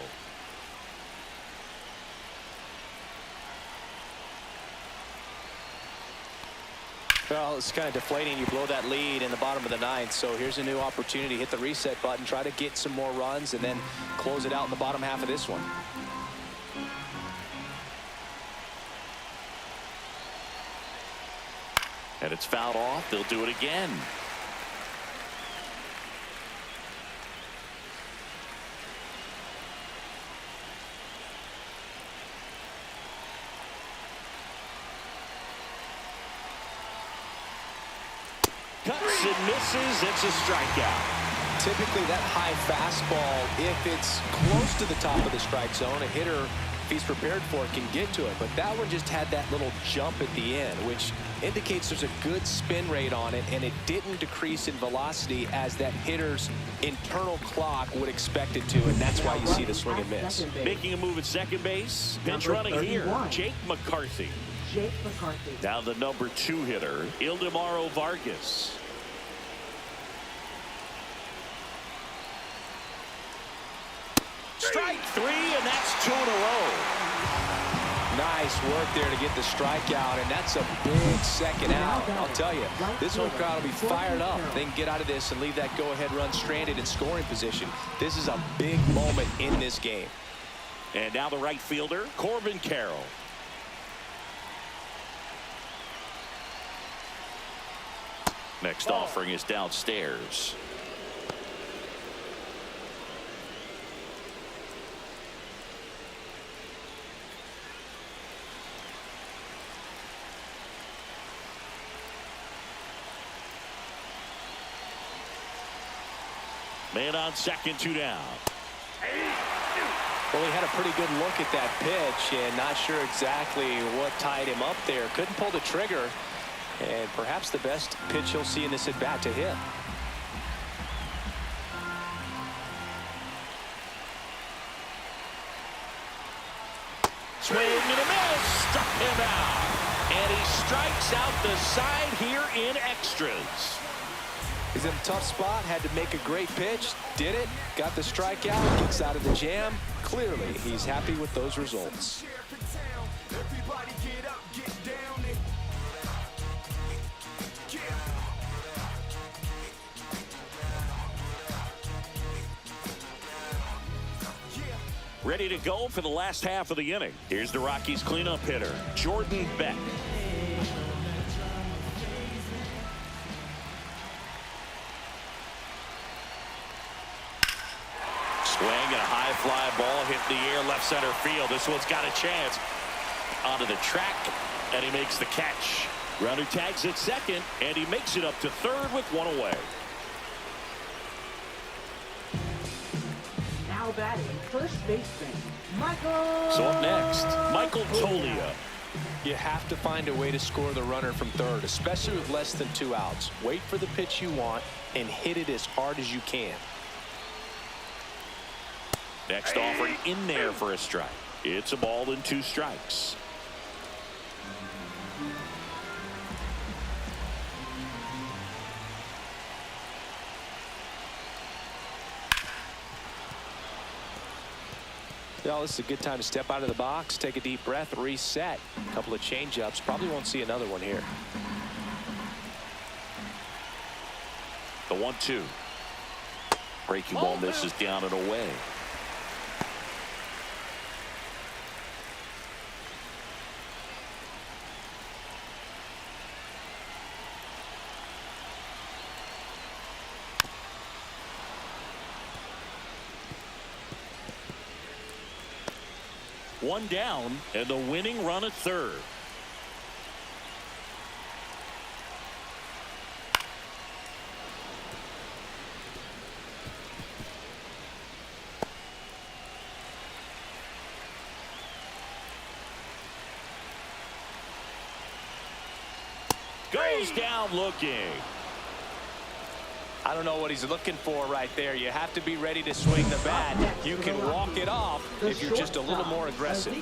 Well, it's kind of deflating. You blow that lead in the bottom of the 9th. So here's a new opportunity. Hit the reset button, try to get some more runs, and then close it out in the bottom half of this one. And it's fouled off. They'll do it again. Cuts and misses. It's a strikeout. Typically that high fastball, if it's close to the top of the strike zone, a hitter, if he's prepared for it, can get to it. But that one just had that little jump at the end, which indicates there's a good spin rate on it, and it didn't decrease in velocity as that hitter's internal clock would expect it to, and that's why you see the swing and miss. Making a move at second base. Pinch running here, Jake McCarthy. Jake McCarthy. Now the number 2 hitter, Ildemaro Vargas. Strike 3, and that's 2 in a row. Nice work there to get the strikeout, and that's a big second out. I'll tell you, this home crowd will be fired up. They can get out of this and leave that go-ahead run stranded in scoring position. This is a big moment in this game. And now the right fielder, Corbin Carroll. Next offering is downstairs. Man on second, 2 down. Well, he had a pretty good look at that pitch and not sure exactly what tied him up there. Couldn't pull the trigger, and perhaps the best pitch he'll see in this at bat to hit. Swing and a miss, struck him out. And he strikes out the side here in extras. He's in a tough spot, had to make a great pitch, did it, got the strikeout, gets out of the jam. Clearly, he's happy with those results. Ready to go for the last half of the inning. Here's the Rockies cleanup hitter, Jordan Beck. Swing and a high fly ball hit in the air, left center field. This one's got a chance. Onto the track, and he makes the catch. Runner tags at second, and he makes it up to third with one away. Now batting, first baseman, Michael. So up next, Michael Tolia. You have to find a way to score the runner from third, especially with less than 2 outs. Wait for the pitch you want and hit it as hard as you can. Next offering in there for a strike. It's a ball and 2 strikes. Well, this is a good time to step out of the box, take a deep breath, reset. A couple of change-ups. Probably won't see another one here. The 1-2. Breaking ball misses down and away. One down and the winning run at third. Goes down looking. I don't know what he's looking for right there. You have to be ready to swing the bat. You can walk it off if you're just a little more aggressive.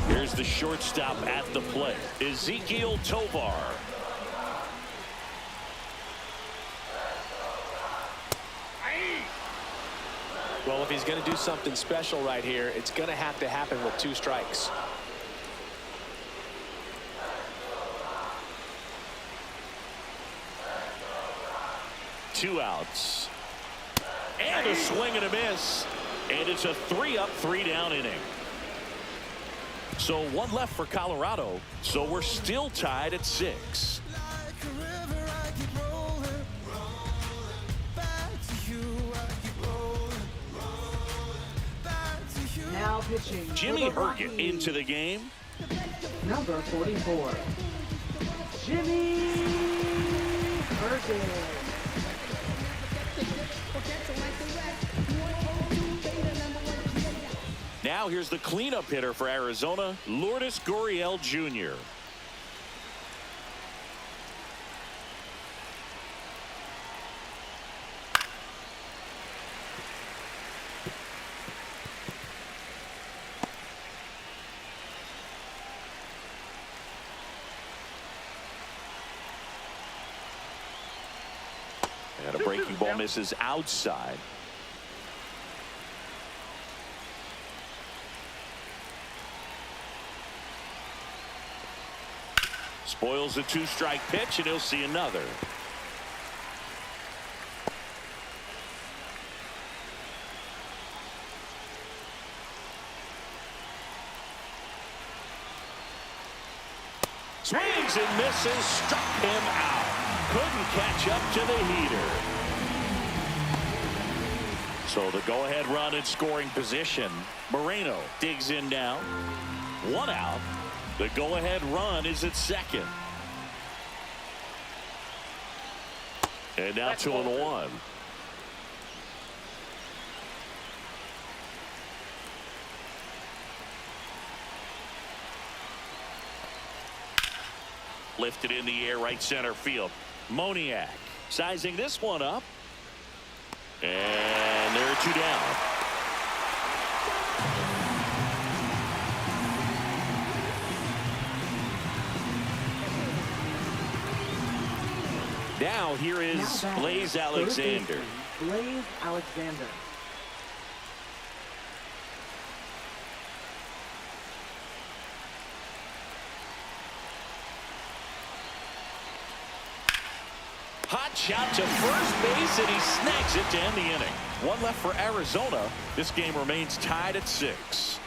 Here's the shortstop at the plate, Ezekiel Tovar. Well, if he's going to do something special right here, it's going to have to happen with 2 strikes. Two outs. And a swing and a miss. And it's a 3-up, 3-down inning. So 1 left for Colorado. So we're still tied at 6. Now pitching. Jimmy Herget into the game. Number 44. Jimmy Herget. Now here's the cleanup hitter for Arizona, Lourdes Gurriel Jr. And a breaking ball misses outside. Spoils the 2-strike pitch, and he'll see another. Swings and misses, struck him out. Couldn't catch up to the heater. So the go-ahead run in scoring position. Moreno digs in now. 1 out. The go-ahead run is at second. And now 2-1. Lifted in the air, right center field. Moniak sizing this one up. And there are 2 down. Now here is Blaze Alexander. Blaze Alexander. Hot shot to first base, and he snags it to end the inning. 1 left for Arizona. This game remains tied at 6.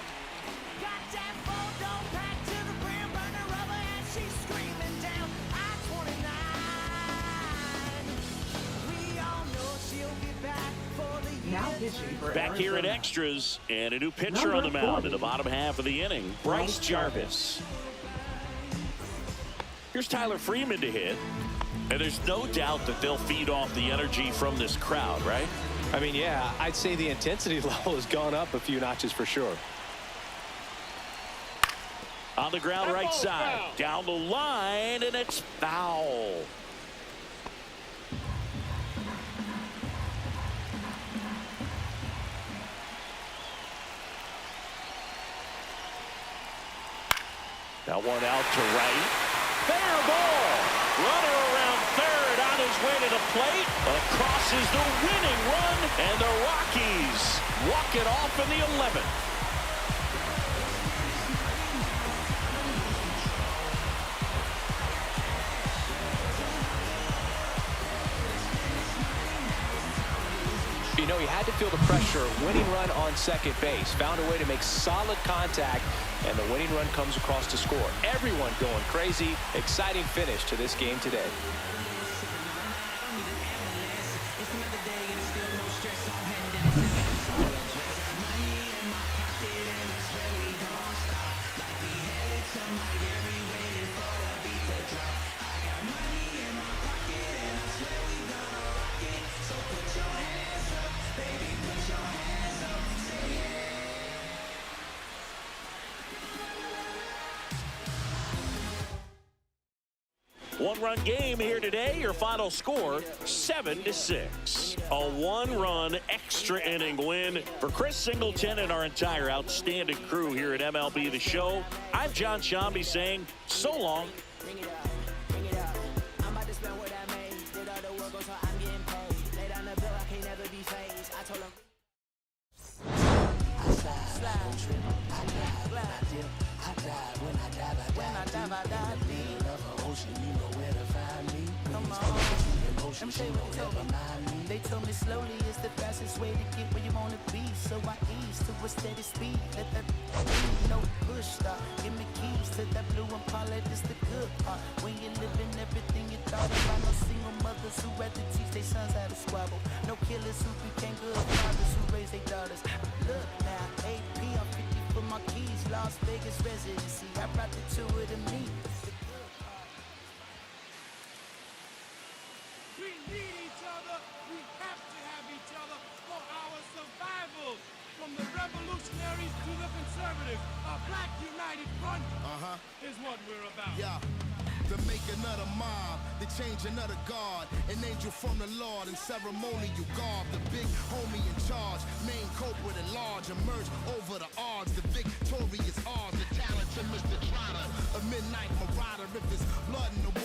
Now Pitching for Back here in Arizona. extras, and a new pitcher on the mound in the bottom half of the inning, Bryce Jarvis. Here's Tyler Freeman to hit, and there's no doubt that they'll feed off the energy from this crowd, right? I mean, yeah, I'd say the intensity level has gone up a few notches for sure. On the ground, right side, down the line, and it's foul. That one out to right. Fair ball. Runner around third on his way to the plate. Across is the winning run, and the Rockies walk it off in the 11th. You know, he had to feel the pressure. Winning run on second base. Found a way to make solid contact, and the winning run comes across to score. Everyone going crazy. Exciting finish to this game today. One-run game here today. Your final score, 7-6. A one-run extra inning win for Chris Singleton and our entire outstanding crew here at MLB The Show. I'm John Shambi saying so long. Bring it up, bring it up. I'm about to spend what I made. Did all the work, so I'm getting paid. Lay down the bill, I can't never be phased. I told him. They told me slowly is the fastest way to get where you want to be. So I ease to a steady speed. Let that no push stop. Give me keys to that blue Impala. This the good part. When you're living everything you thought about. No single mothers who had to teach their sons how to squabble. No killers who became good fathers who raised their daughters. Look now, AP, I'm 50 for my keys. Las Vegas residency. I brought the two of them me. We need each other. We have to have each other for our survival. From the revolutionaries to the conservatives, a black united front is what we're about. Yeah. To make another mob, to change another guard, an angel from the Lord in ceremonial garb, the big homie in charge, main culprit at large, emerge over the odds, the victorious odds, the talented Mr. Trotter, a midnight marauder, if there's blood in the water.